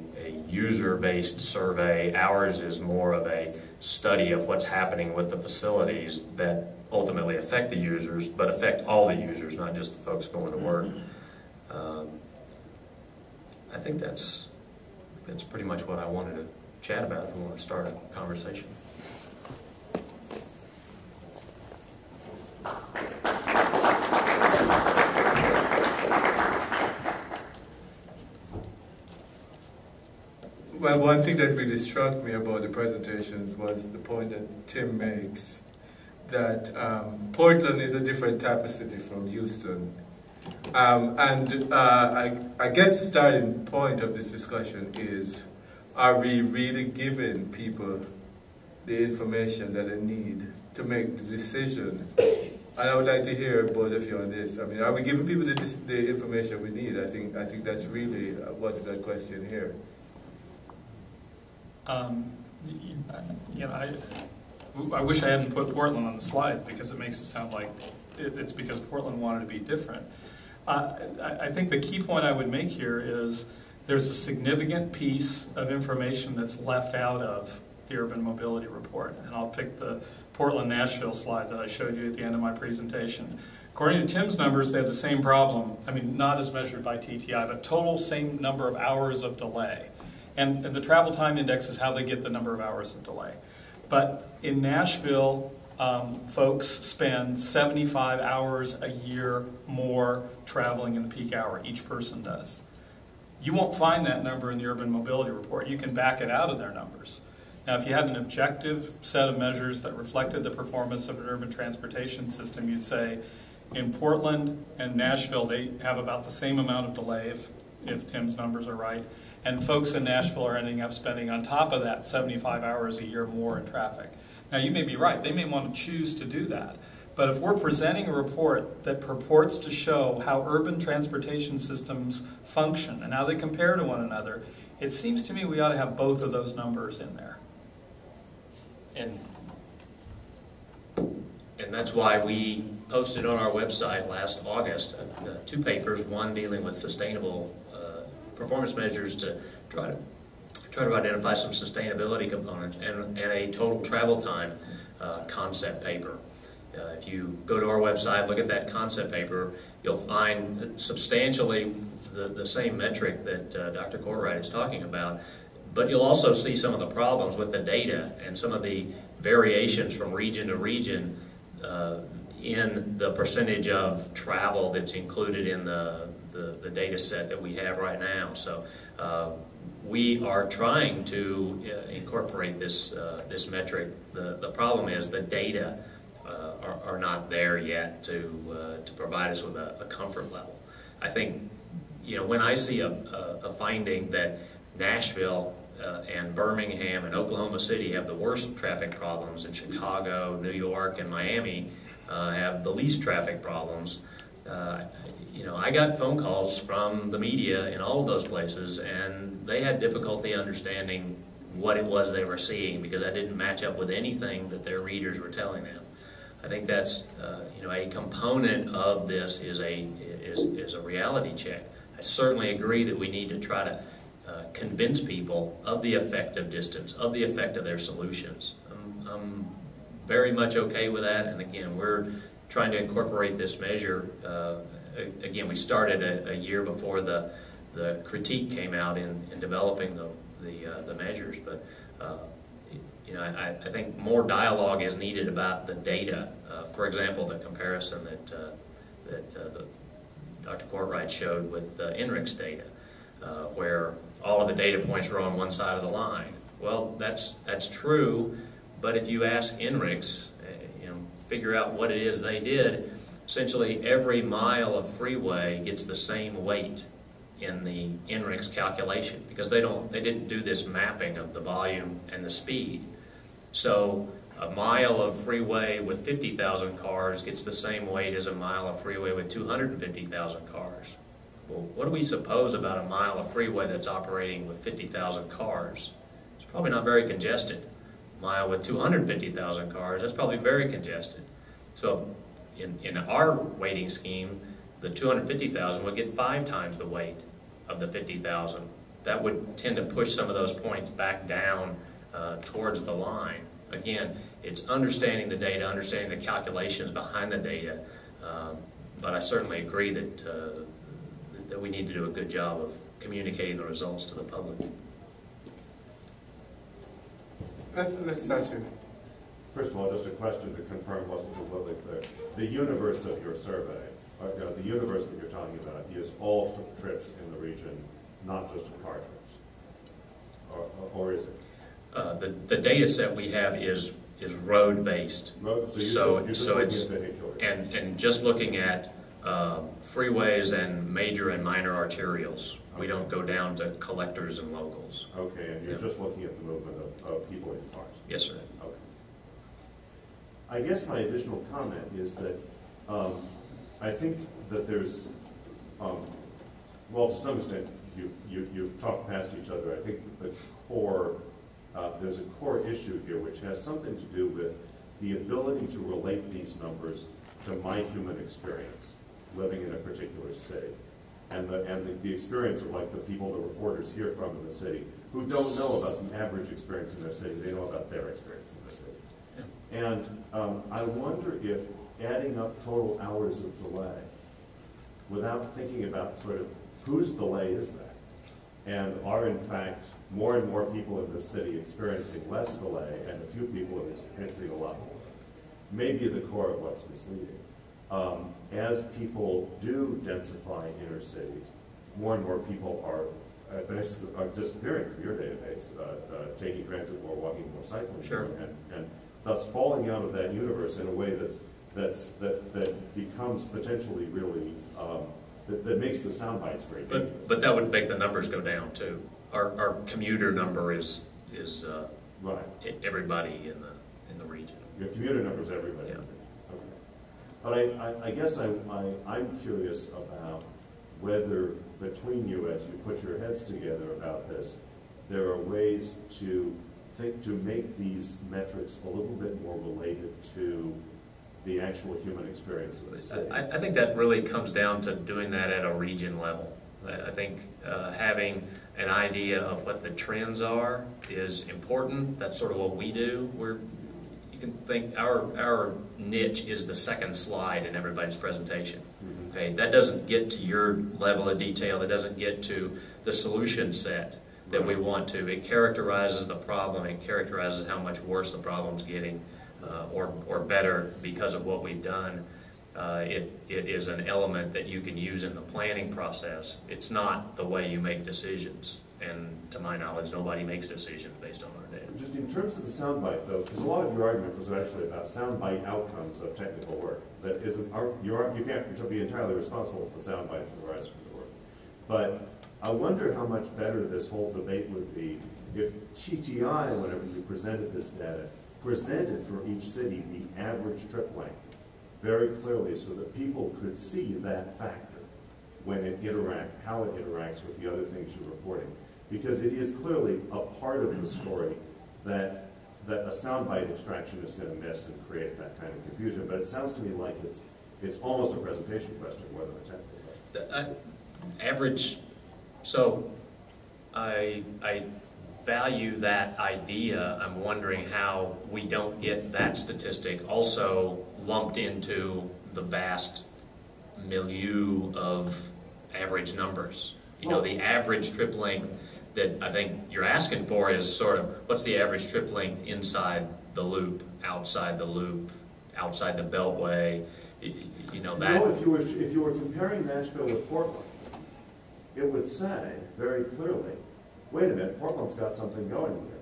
user-based survey. Ours is more of a study of what's happening with the facilities that ultimately affect the users, but affect all the users, not just the folks going to work. I think that's pretty much what I wanted to chat about if we want to start a conversation. Well, one thing that really struck me about the presentations was the point that Tim makes, that Portland is a different type of city from Houston. I guess the starting point of this discussion is, are we really giving people the information that they need to make the decision? And I would like to hear both of you on this. I mean, are we giving people the information we need? I think that's really what's the question here. You know, I wish I hadn't put Portland on the slide, because it makes it sound like it's because Portland wanted to be different. I think the key point I would make here is there's a significant piece of information that's left out of the Urban Mobility Report, and I'll pick the Portland-Nashville slide that I showed you at the end of my presentation. According to Tim's numbers, they have the same problem. I mean, not as measured by TTI, but total same number of hours of delay. And the travel time index is how they get the number of hours of delay. But in Nashville, folks spend 75 hours a year more traveling in the peak hour. Each person does. You won't find that number in the Urban Mobility Report. You can back it out of their numbers. Now, if you had an objective set of measures that reflected the performance of an urban transportation system, you'd say in Portland and Nashville, they have about the same amount of delay, if Tim's numbers are right. And folks in Nashville are ending up spending, on top of that, 75 hours a year more in traffic. Now, you may be right. They may want to choose to do that. But if we're presenting a report that purports to show how urban transportation systems function and how they compare to one another, it seems to me we ought to have both of those numbers in there. And that's why we posted on our website last August 2 papers, one dealing with sustainable performance measures to try to identify some sustainability components, and a total travel time concept paper. If you go to our website, look at that concept paper, you'll find substantially the same metric that Dr. Courtwright is talking about, but you'll also see some of the problems with the data and some of the variations from region to region in the percentage of travel that's included in the data set that we have right now. So we are trying to incorporate this metric. The problem is the data are not there yet to provide us with a comfort level. I think, you know, when I see a finding that Nashville and Birmingham and Oklahoma City have the worst traffic problems, and Chicago, New York, and Miami have the least traffic problems, you know, I got phone calls from the media in all of those places, and they had difficulty understanding what it was they were seeing, because I didn't match up with anything that their readers were telling them. I think that's you know, a component of this is a reality check. I certainly agree that we need to try to convince people of the effect of distance, of the effect of their solutions. I'm very much okay with that, and again, we're trying to incorporate this measure. Again, we started a year before the critique came out in developing the measures, but you know, I think more dialogue is needed about the data. For example, the comparison that Dr. Courtwright showed with INRIC's data, where all of the data points were on one side of the line. Well, that's true, but if you ask INRIC's, you know, figure out what it is they did, essentially every mile of freeway gets the same weight in the INRIC's calculation, because they didn't do this mapping of the volume and the speed. So a mile of freeway with 50,000 cars gets the same weight as a mile of freeway with 250,000 cars. Well, what do we suppose about a mile of freeway that's operating with 50,000 cars? It's probably not very congested. A mile with 250,000 cars, that's probably very congested. So in our weighting scheme, the 250,000 would get 5 times the weight of the 50,000. That would tend to push some of those points back down towards the line. Again, it's understanding the data, understanding the calculations behind the data, but I certainly agree that we need to do a good job of communicating the results to the public. Let's start here. First of all, just a question to confirm wasn't completely clear. The universe of your survey, the universe that you're talking about, is all trips in the region, not just car trips. or is it? The data set we have is road-based. So you're just looking it's at vehicular. and just looking at freeways and major and minor arterials. We don't go down to collectors and locals. Okay, and you're just looking at the movement of people in cars. Yes, sir. Okay. I guess my additional comment is that I think that there's, well, to some extent, you've talked past each other. I think the core, there's a core issue here which has something to do with the ability to relate these numbers to my human experience living in a particular city. And the experience of like the people the reporters hear from in the city who don't know about the average experience in their city, they know about their experience in the city. Yeah. And I wonder if adding up total hours of delay without thinking about sort of whose delay is that? And are in fact more and more people in the city experiencing less delay and a few people are experiencing a lot more? Maybe the core of what's misleading. As people do densify inner cities, more and more people are disappearing from your database, taking transit more, walking more, cycling Sure. more, and thus falling out of that universe in a way that becomes potentially really, that makes the sound bites very dangerous. But that would make the numbers go down too. Our commuter number is right. Everybody in the region. Your commuter number is everybody. Yeah. Okay. But I guess I'm curious about whether between you, as you put your heads together about this, there are ways to make these metrics a little bit more related to the actual human experience of the city. I think that really comes down to doing that at a region level. I think having an idea of what the trends are is important. That's sort of what we do. You can think our niche is the second slide in everybody's presentation. Mm-hmm. Okay, that doesn't get to your level of detail. It doesn't get to the solution set that we want to. It characterizes the problem. It characterizes how much worse the problem's getting, or better because of what we've done. It is an element that you can use in the planning process. It's not the way you make decisions. And to my knowledge, nobody makes decisions based on our data. Just in terms of the soundbite, though, because a lot of your argument was actually about soundbite outcomes of technical work. That isn't you can't be entirely responsible for the soundbites that arise from the work. But I wonder how much better this whole debate would be if TTI, whenever you presented this data, presented for each city the average trip length very clearly so that people could see that factor when it how it interacts with the other things you're reporting. Because it is clearly a part of the story that a soundbite extraction is going to miss and create that kind of confusion. But it sounds to me like it's almost a presentation question more than a technical question. Average. So I value that idea. I'm wondering how we don't get that statistic also lumped into the vast milieu of average numbers. You know, the average trip length that I think you're asking for is sort of what's the average trip length inside the loop, outside the loop, outside the beltway. You know that. No, if you were comparing Nashville with Portland, it would say very clearly, wait a minute, Portland's got something going here.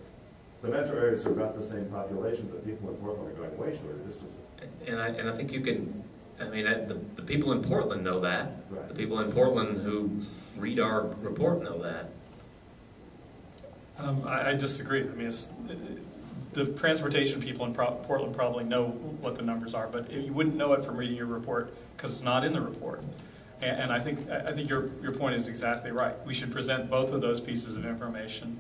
The metro areas have got the same population, but people in Portland are going way shorter distances. And I think you can. I mean, the people in Portland know that. Right. The people in Portland who read our report know that. I disagree. I mean, the transportation people in Portland probably know what the numbers are, but you wouldn't know it from reading your report because it's not in the report. And I think your point is exactly right. We should present both of those pieces of information.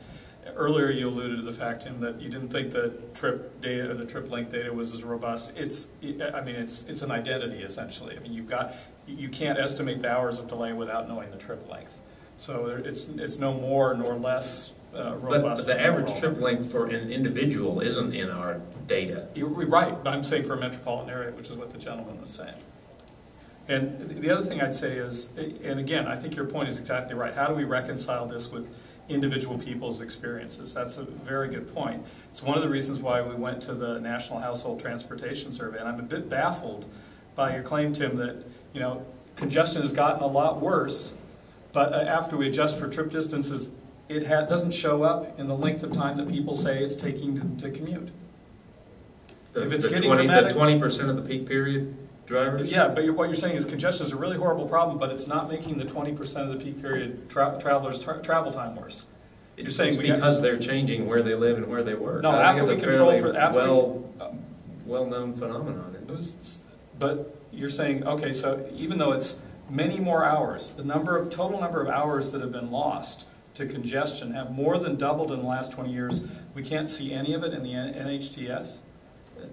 Earlier, you alluded to the fact, Tim, that you didn't think the trip data or the trip length data was as robust. It's an identity essentially. I mean, you can't estimate the hours of delay without knowing the trip length. So it's no more nor less robust. But the average trip length for an individual isn't in our data. You're right. I'm saying for a metropolitan area, which is what the gentleman was saying. And the other thing I'd say is, and again, I think your point is exactly right. How do we reconcile this with individual people's experiences? That's a very good point. It's one of the reasons why we went to the National Household Transportation Survey. And I'm a bit baffled by your claim, Tim, that congestion has gotten a lot worse, but after we adjust for trip distances, it doesn't show up in the length of time that people say it's taking to commute. If it's getting dramatic, 20% of the peak period drivers? yeah, but what you're saying is congestion is a really horrible problem, but it's not making the 20% of the peak period travelers travel time worse. You're saying It's because they're changing where they live and where they work. No, I think after it's we a control fairly for well-known phenomenon. But you're saying, okay, so even though it's many more hours, the total number of hours that have been lost to congestion have more than doubled in the last 20 years. We can't see any of it in the NHTS?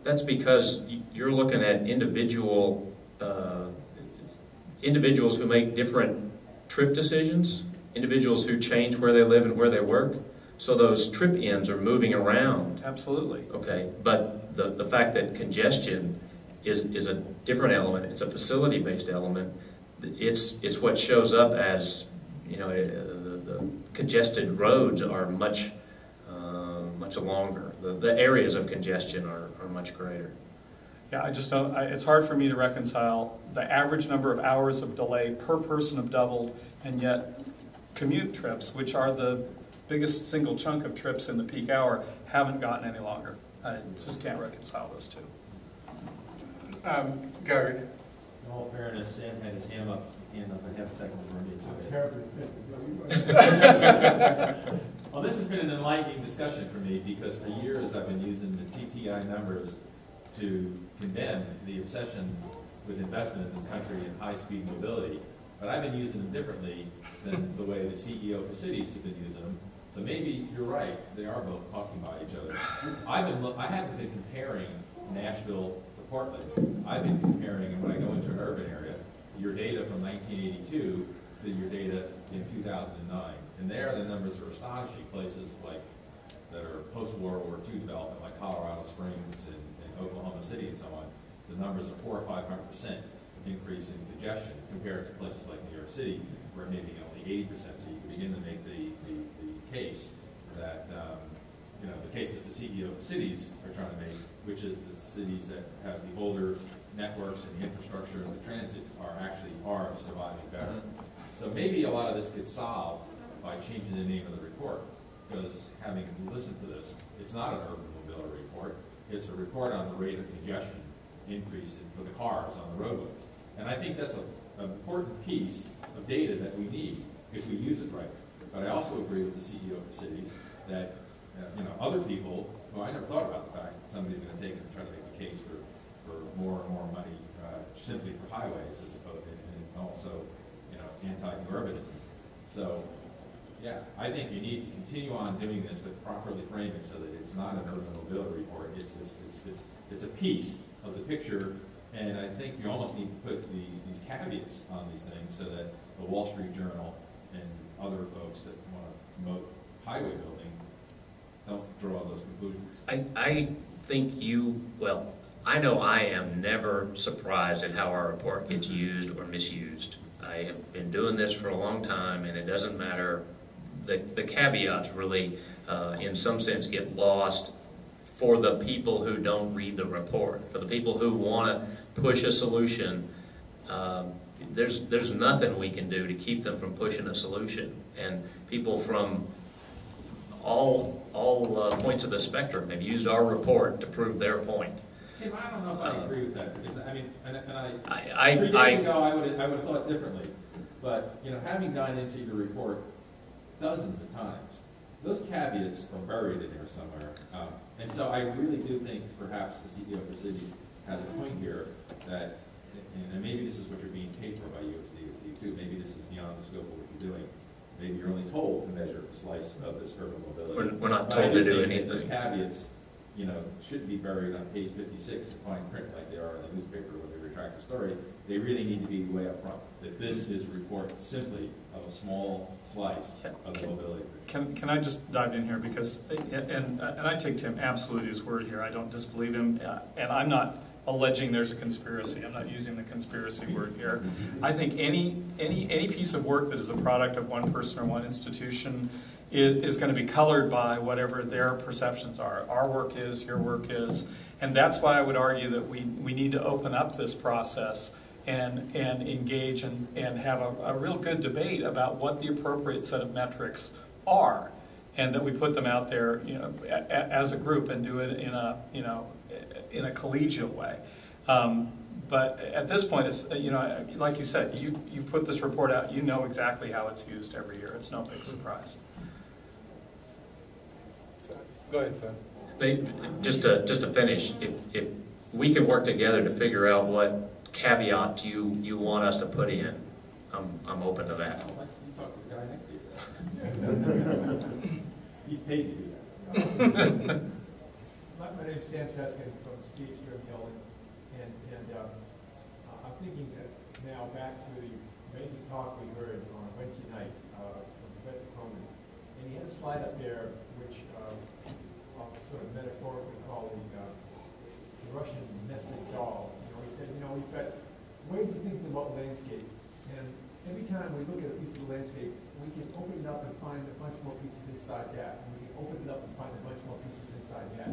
That's because you're looking at individuals who make different trip decisions, individuals who change where they live and where they work. So those trip ends are moving around. Absolutely. Okay, but the fact that congestion is a different element, it's a facility-based element, it's what shows up as, you know, the congested roads are much longer. The areas of congestion are much greater. Yeah, I just don't, it's hard for me to reconcile the average number of hours of delay per person have doubled, and yet commute trips, which are the biggest single chunk of trips in the peak hour, haven't gotten any longer. I just can't reconcile those two. Gary. In all fairness, Sam had his hand up for half a second before me, so. Well, this has been an enlightening discussion for me because for years I've been using the TTI numbers to condemn the obsession with investment in this country in high-speed mobility, but I've been using them differently than the way the CEO for cities have been using them. So maybe you're right; they are both talking about each other. I haven't been comparing Nashville to Portland. I've been comparing, and when I go into an urban area, your data from 1982 to your data in 2009. And there the numbers are astonishing. Places like that are post-World War II development, like Colorado Springs and Oklahoma City and so on, the numbers are 400 or 500% increase in congestion compared to places like New York City, where maybe only 80%. So you can begin to make the case that, you know, the case that the CEO of cities are trying to make, which is the cities that have the older networks and the infrastructure and the transit are surviving better. So maybe a lot of this gets solved by changing the name of the report, because having listened to this, it's not an urban mobility report, it's a report on the rate of congestion increase for the cars on the roadways. And I think that's an important piece of data that we need if we use it right. But I also agree with the CEO of the cities that you know, other people, well, I never thought about the fact that somebody's going to take it and try to make a case for more and more money simply for highways as opposed and also, you know, anti-urbanism. So, yeah, I think you need to continue on doing this, but properly frame it so that it's not an urban mobility report. It's a piece of the picture, and I think you almost need to put these caveats on these things so that the Wall Street Journal and other folks that want to promote highway building don't draw those conclusions. I think well, I know I am never surprised at how our report gets used or misused. I have been doing this for a long time, and it doesn't matter. The caveats really, in some sense, get lost for the people who don't read the report. For the people who want to push a solution, there's nothing we can do to keep them from pushing a solution. And people from all points of the spectrum have used our report to prove their point. Tim, I don't know if I agree with that, because I mean, and 3 I days ago I would have thought differently. But you know, having gone into your report dozens of times, those caveats are buried in there somewhere. And so I really do think perhaps the CEO for cities has a point here that, and maybe this is what you're being paid for by USDOT too. Maybe this is beyond the scope of what you're doing. Maybe you're only told to measure a slice of this urban mobility. We're not told to do anything. Those caveats, you know, shouldn't be buried on page 56 in fine print like they are in the newspaper when they retract the story. They really need to be way up front. That this is a report simply of a small slice of the mobility. Can I just dive in here, because and I take Tim absolutely his word here. I don't disbelieve him, and I'm not alleging there's a conspiracy. I'm not using the conspiracy word here. I think any piece of work that is a product of one person or one institution is going to be colored by whatever their perceptions are. Our work is, your work is, and that's why I would argue that we need to open up this process and engage and have a real good debate about what the appropriate set of metrics are, and that we put them out there, you know, as a group and do it in a, you know, in a collegial way. But at this point, it's, you know, like you said, you've put this report out. You know exactly how it's used every year. It's no big surprise. Go ahead, sir. Just to finish, if we can work together to figure out what caveat you want us to put in, I'm open to that. You talk to the guy next to you. He's paid to do that. My name's Sam Seskin from C.H. Hill, and I'm thinking that now back to the amazing talk we heard on Wednesday night from Professor Cronin. And he had a slide up there which I'll sort of metaphorically call the Russian nested dolls. You know, he said, you know, we've got ways of thinking about landscape, and every time we look at a piece of the landscape, we can open it up and find a bunch more pieces inside that, and we can open it up and find a bunch more pieces inside that.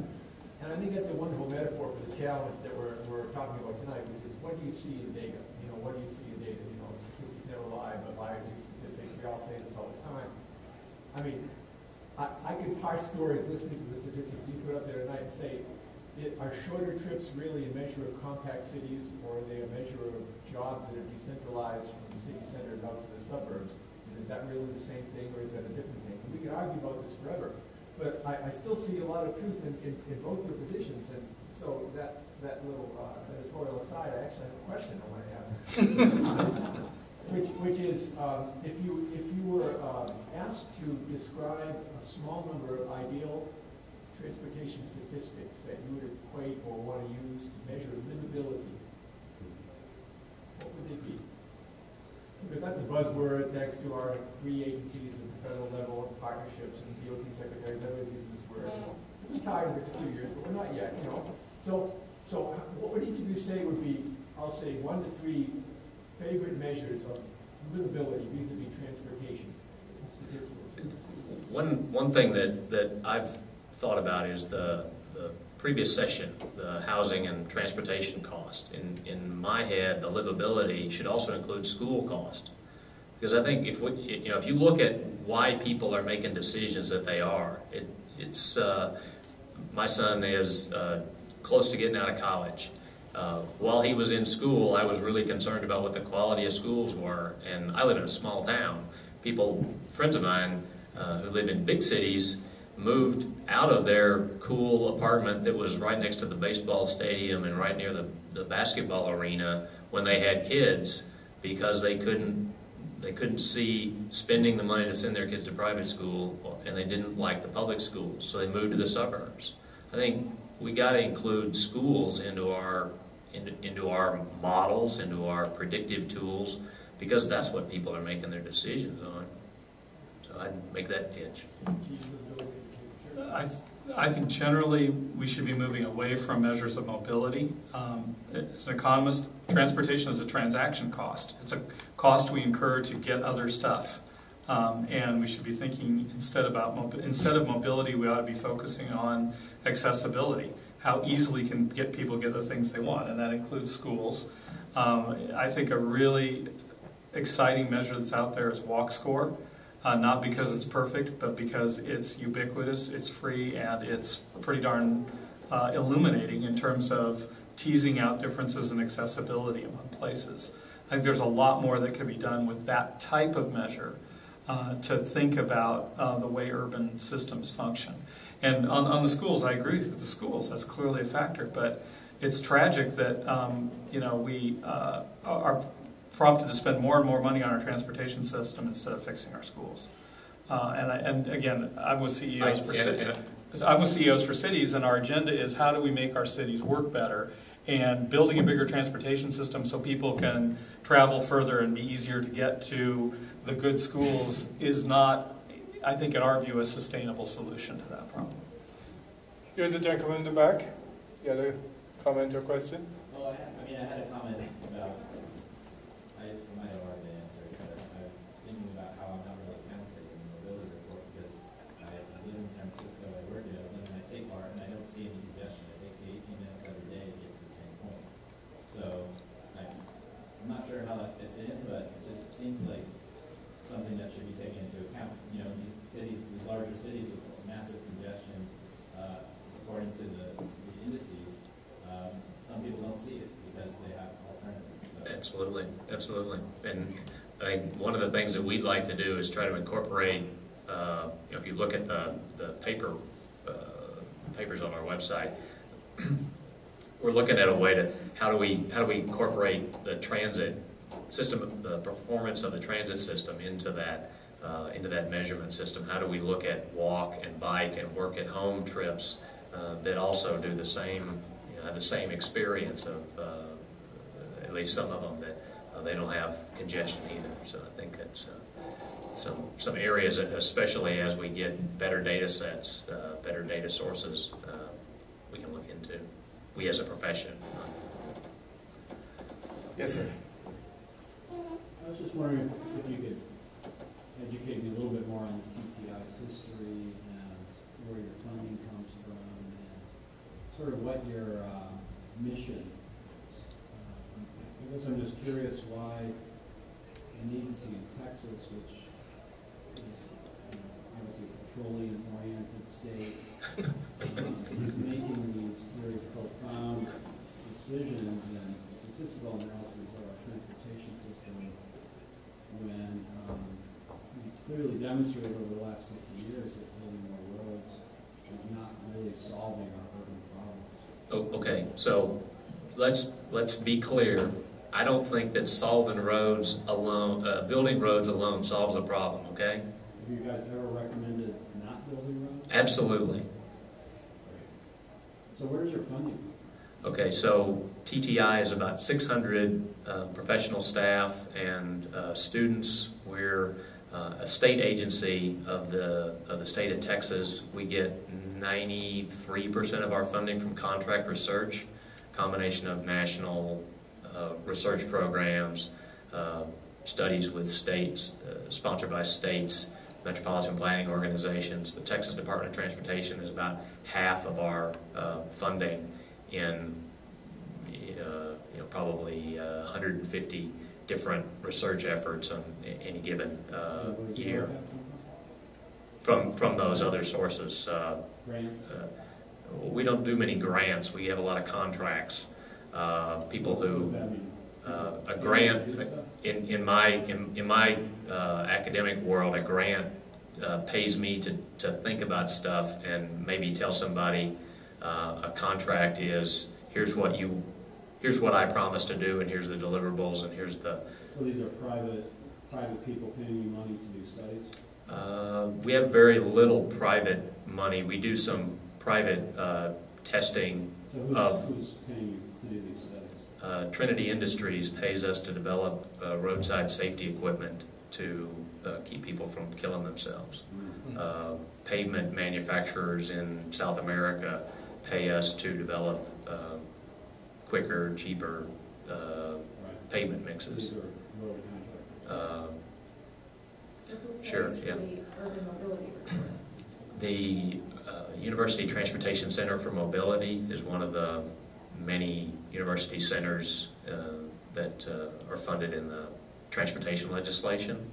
And I think that's a wonderful metaphor for the challenge that we're talking about tonight, which is what do you see in data? You know, what do you see in data? You know, statistics never lie, but liars use statistics. We all say this all the time. I mean, I could parse stories listening to the statistics you put up there tonight and say, are shorter trips really a measure of compact cities, or are they a measure of jobs that are decentralized from the city centers out to the suburbs? And is that really the same thing, or is that a different thing? And we could argue about this forever. But I still see a lot of truth in both your positions, and so that little editorial aside, I actually have a question I want to ask, which is if you were asked to describe a small number of ideal transportation statistics that you would equate or want to use to measure livability, what would they be? Because that's a buzzword thanks to our three agencies at the federal level, partnerships, and DOT secretaries. Everybody's using this word. We'll be tired of it in 2 years, but we're not yet, you know. So what would each of you say would be, I'll say, 1 to 3 favorite measures of livability vis-a-vis transportation and statistics? One thing that I've thought about is the previous session, the housing and transportation cost. In my head, the livability should also include school cost, because I think if you look at why people are making decisions that they are, it's my son is close to getting out of college. While he was in school, I was really concerned about what the quality of schools were, and I live in a small town. Friends of mine who live in big cities, moved out of their cool apartment that was right next to the baseball stadium and right near the basketball arena when they had kids, because they couldn't see spending the money to send their kids to private school, and they didn't like the public schools, so they moved to the suburbs. I think we got to include schools into our models, into our predictive tools, because that's what people are making their decisions on. So I'd make that pitch. I think generally we should be moving away from measures of mobility. As an economist, transportation is a transaction cost. It's a cost we incur to get other stuff. And we should be thinking, instead of mobility, we ought to be focusing on accessibility. How easily can people get the things they want, and that includes schools. I think a really exciting measure that's out there is walk score. Not because it's perfect, but because it's ubiquitous, it's free, and it's pretty darn illuminating in terms of teasing out differences in accessibility among places. I think there's a lot more that could be done with that type of measure to think about the way urban systems function. And on the schools, I agree with the schools. That's clearly a factor, but it's tragic that we are prompted to spend more and more money on our transportation system instead of fixing our schools. And again, I'm with CEOs for cities, and our agenda is how do we make our cities work better, and building a bigger transportation system so people can travel further and be easier to get to the good schools is not, I think in our view, a sustainable solution to that problem. Here's a gentleman in the back. You had a comment or question? Well, I had a comment about, I might have already answered, but I'm thinking about how I'm not really counting in the mobility report, because I live in San Francisco, I work in Oakland, and I take part, and I don't see any congestion. It takes me 18 minutes every day to get to the same point. So I'm not sure how that fits in, but it just seems like something that should be taken into account. You know, these cities major cities with massive congestion, according to the indices, some people don't see it because they have alternatives. So. Absolutely, absolutely. And I think one of the things that we'd like to do is try to incorporate, if you look at the papers on our website, we're looking at a way to how do we incorporate the transit system, the performance of the transit system into that measurement system. How do we look at walk and bike and work at home trips that also do the same, have the same experience of at least some of them that they don't have congestion either. So I think that's some areas that, especially as we get better data sets, better data sources, we can look into. We as a profession. Yes, sir. I was just wondering if you could educate me a little bit more on TTI's history and where your funding comes from and sort of what your mission is. I guess I'm just curious why an agency in Texas, which is obviously a petroleum-oriented state, is making these very profound decisions and statistical analysis of our transportation system when we clearly demonstrated over the last 50 years that building more roads is not really solving our urban problems. Oh, okay, so let's be clear. I don't think that solving roads alone, building roads alone solves the problem, okay? Have you guys ever recommended not building roads? Absolutely. So where's your funding? Okay, so TTI is about 600 professional staff and students. We're a state agency of the state of Texas. We get 93% of our funding from contract research, combination of national research programs, studies with states, sponsored by states, metropolitan planning organizations. The Texas Department of Transportation is about half of our funding in probably 150 different research efforts on any given year from those other sources. We don't do many grants. We have a lot of contracts. People who a grant in my academic world, a grant pays me to think about stuff and maybe tell somebody a contract is here's what I promised to do, and here's the deliverables, and here's the. So these are private people paying you money to do studies? We have very little private money. We do some private testing. So who's paying you to do these studies? Trinity Industries pays us to develop roadside safety equipment to keep people from killing themselves. Pavement manufacturers in South America pay us to develop quicker, cheaper pavement mixes. Sure, yeah. The University Transportation Center for Mobility is one of the many university centers that are funded in the transportation legislation.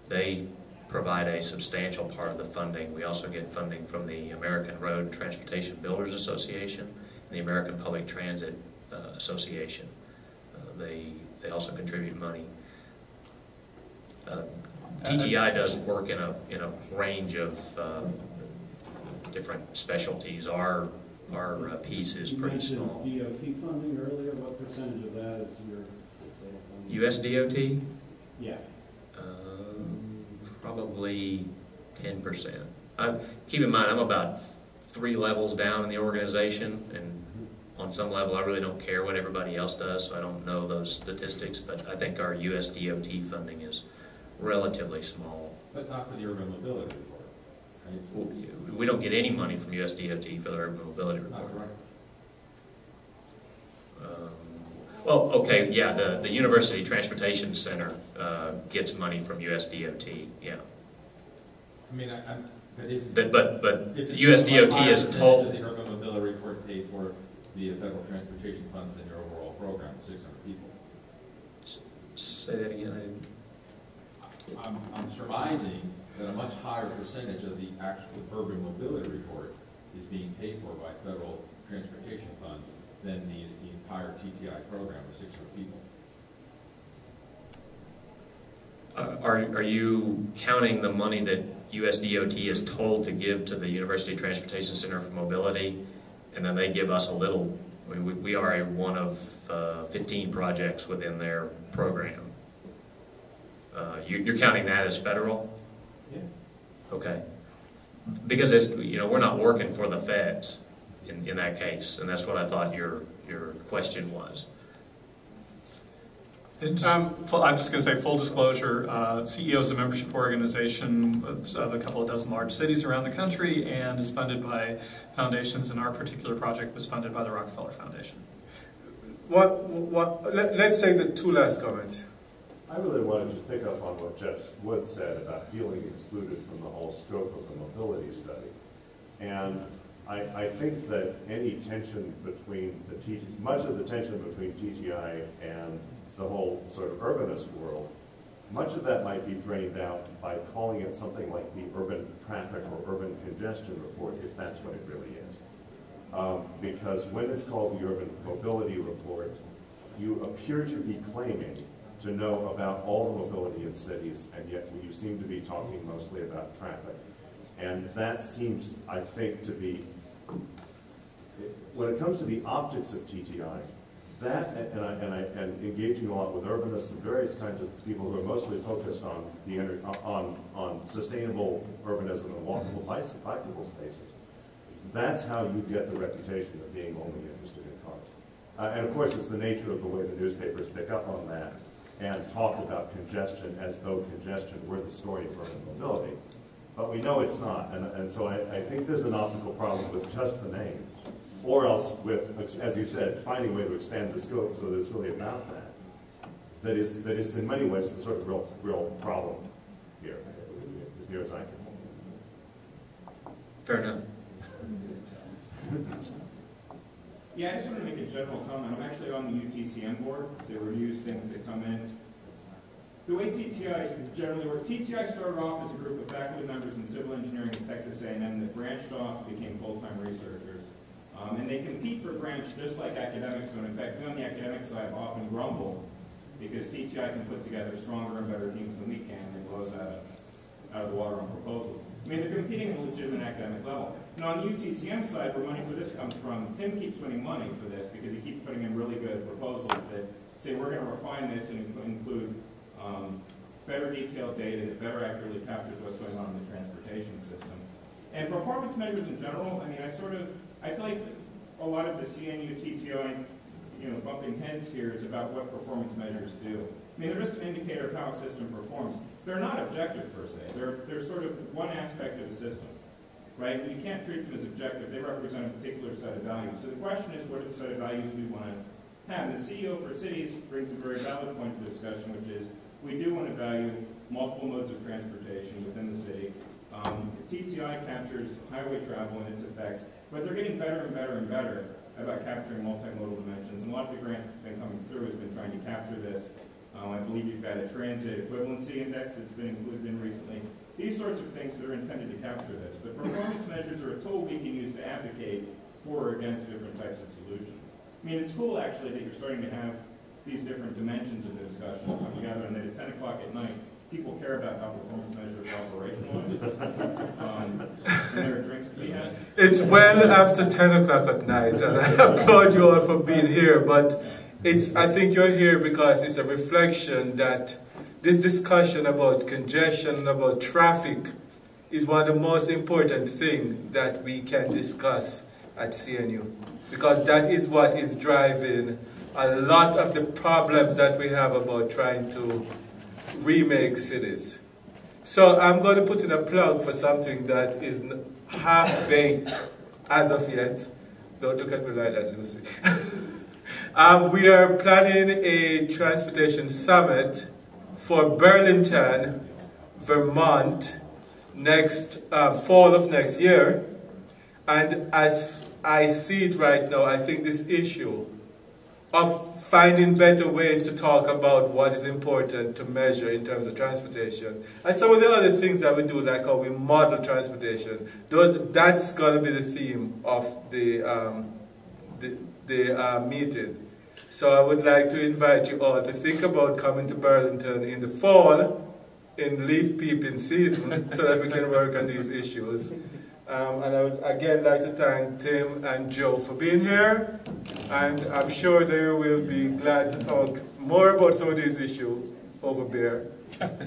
They provide a substantial part of the funding. We also get funding from the American Road Transportation Builders Association and the American Public Transit Association. They also contribute money. TTI does work in a range of different specialties. Our piece is pretty small. You mentioned DOT funding earlier. What percentage of that is your total funding? US DOT? Yeah. Probably 10%. Keep in mind, I'm about 3 levels down in the organization, and on some level, I really don't care what everybody else does, so I don't know those statistics, but I think our US DOT funding is relatively small. But not for the urban mobility report, right? We don't get any money from US DOT for the urban mobility report. Not correct. Well, okay, yeah, the University Transportation Center gets money from US DOT, yeah. I mean, but isn't but isn't US DOT is told. the urban mobility report paid for the federal transportation funds in your overall program of 600 people? Say that again. I'm surmising that a much higher percentage of the actual urban mobility report is being paid for by federal transportation funds than the entire TTI program of 600 people. Are you counting the money that USDOT is told to give to the University Transportation Center for Mobility, and then they give us a little? I mean, we are one of 15 projects within their program. You're counting that as federal? Yeah. Okay. Because it's, we're not working for the feds in that case, and that's what I thought your question was. I'm just going to say, full disclosure, CEO is a membership organization of a couple of dozen large cities around the country and is funded by foundations, and our particular project was funded by the Rockefeller Foundation. Let's take the two last comments. I really want to just pick up on what Jeff Wood said about feeling excluded from the whole scope of the mobility study. And I think that any tension between much of the tension between TTI and the whole sort of urbanist world, much of that might be drained out by calling it something like the urban traffic or urban congestion report, if that's what it really is. Because when it's called the urban mobility report, you appear to be claiming to know about all the mobility in cities, and yet you seem to be talking mostly about traffic. And that seems, I think, to be, when it comes to the optics of TTI, that, and engaging a lot with urbanists and various kinds of people who are mostly focused on on sustainable urbanism and walkable, bikeable spaces, that's how you get the reputation of being only interested in cars. And of course, it's the nature of the way the newspapers pick up on that and talk about congestion as though congestion were the story of urban mobility. But we know it's not, and so I think there's an optical problem with just the name. Or else with, as you said, finding a way to expand the scope so that it's really about that. That is in many ways the sort of real problem here, as near as I can. Fair enough. Yeah, I just want to make a general comment. I'm actually on the UTCM board. They reviews things that come in. The way TTI generally works, TTI started off as a group of faculty members in civil engineering at Texas A&M that branched off and became full-time researchers. And they compete for branch just like academics do. And in fact, we on the academic side often grumble because TTI can put together stronger and better teams than we can, and it blows out of the water on proposals. I mean, they're competing at a legitimate academic level. Now, on the UTCM side, where money for this comes from, Tim keeps winning money for this because he keeps putting in really good proposals that say we're going to refine this and include better detailed data that better accurately captures what's going on in the transportation system. And performance measures in general, I mean, I feel like a lot of the CNU, TTI, bumping heads here is about what performance measures do. I mean, they're just an indicator of how a system performs. They're not objective per se. They're sort of one aspect of the system, right? And you can't treat them as objective. They represent a particular set of values. So the question is, what are the set of values we want to have? And the CEO for cities brings a very valid point to the discussion, which is we do want to value multiple modes of transportation within the city. TTI captures highway travel and its effects, but they're getting better and better and better about capturing multimodal dimensions. And a lot of the grants that's been coming through has been trying to capture this. I believe you've got a transit equivalency index that's been included in recently. These sorts of things that are intended to capture this. But performance measures are a tool we can use to advocate for or against different types of solutions. I mean, it's cool actually that you're starting to have these different dimensions of the discussion come together, and that at 10 o'clock at night, people care about how performance measures are operationalized. And there are drinks to be had. It's well after 10 o'clock at night, and I applaud you all for being here, but I think you're here because it's a reflection that this discussion about congestion, about traffic, is one of the most important things that we can discuss at CNU. Because that is what is driving a lot of the problems that we have about trying to remake cities. So I'm going to put in a plug for something that is half-baked as of yet. Don't look at me like that, Lucy. We are planning a transportation summit for Burlington, Vermont, next fall of next year. And as I see it right now, I think this issue of finding better ways to talk about what is important to measure in terms of transportation. And some of the other things that we do, like how we model transportation, that's going to be the theme of the meeting. So I would like to invite you all to think about coming to Burlington in the fall, in leaf peeping season, so that we can work on these issues. And I would again like to thank Tim and Joe for being here, and I'm sure they will be glad to talk more about some of these issues over beer.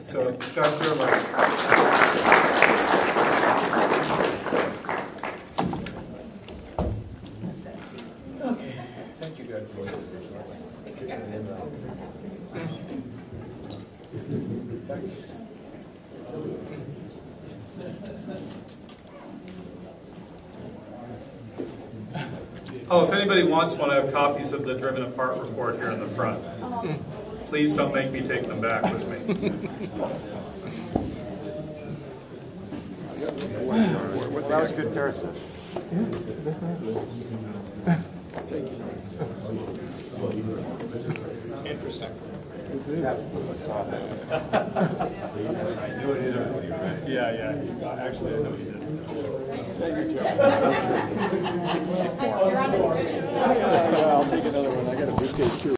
So thanks very much. Okay, thank you guys. Thanks. Oh, if anybody wants one, I have copies of the Driven Apart report here in the front. Please don't make me take them back with me. That was good parachute. Interesting. I knew it instantly, right? Yeah. Actually, I know you did. I'll take another one. I got a briefcase too.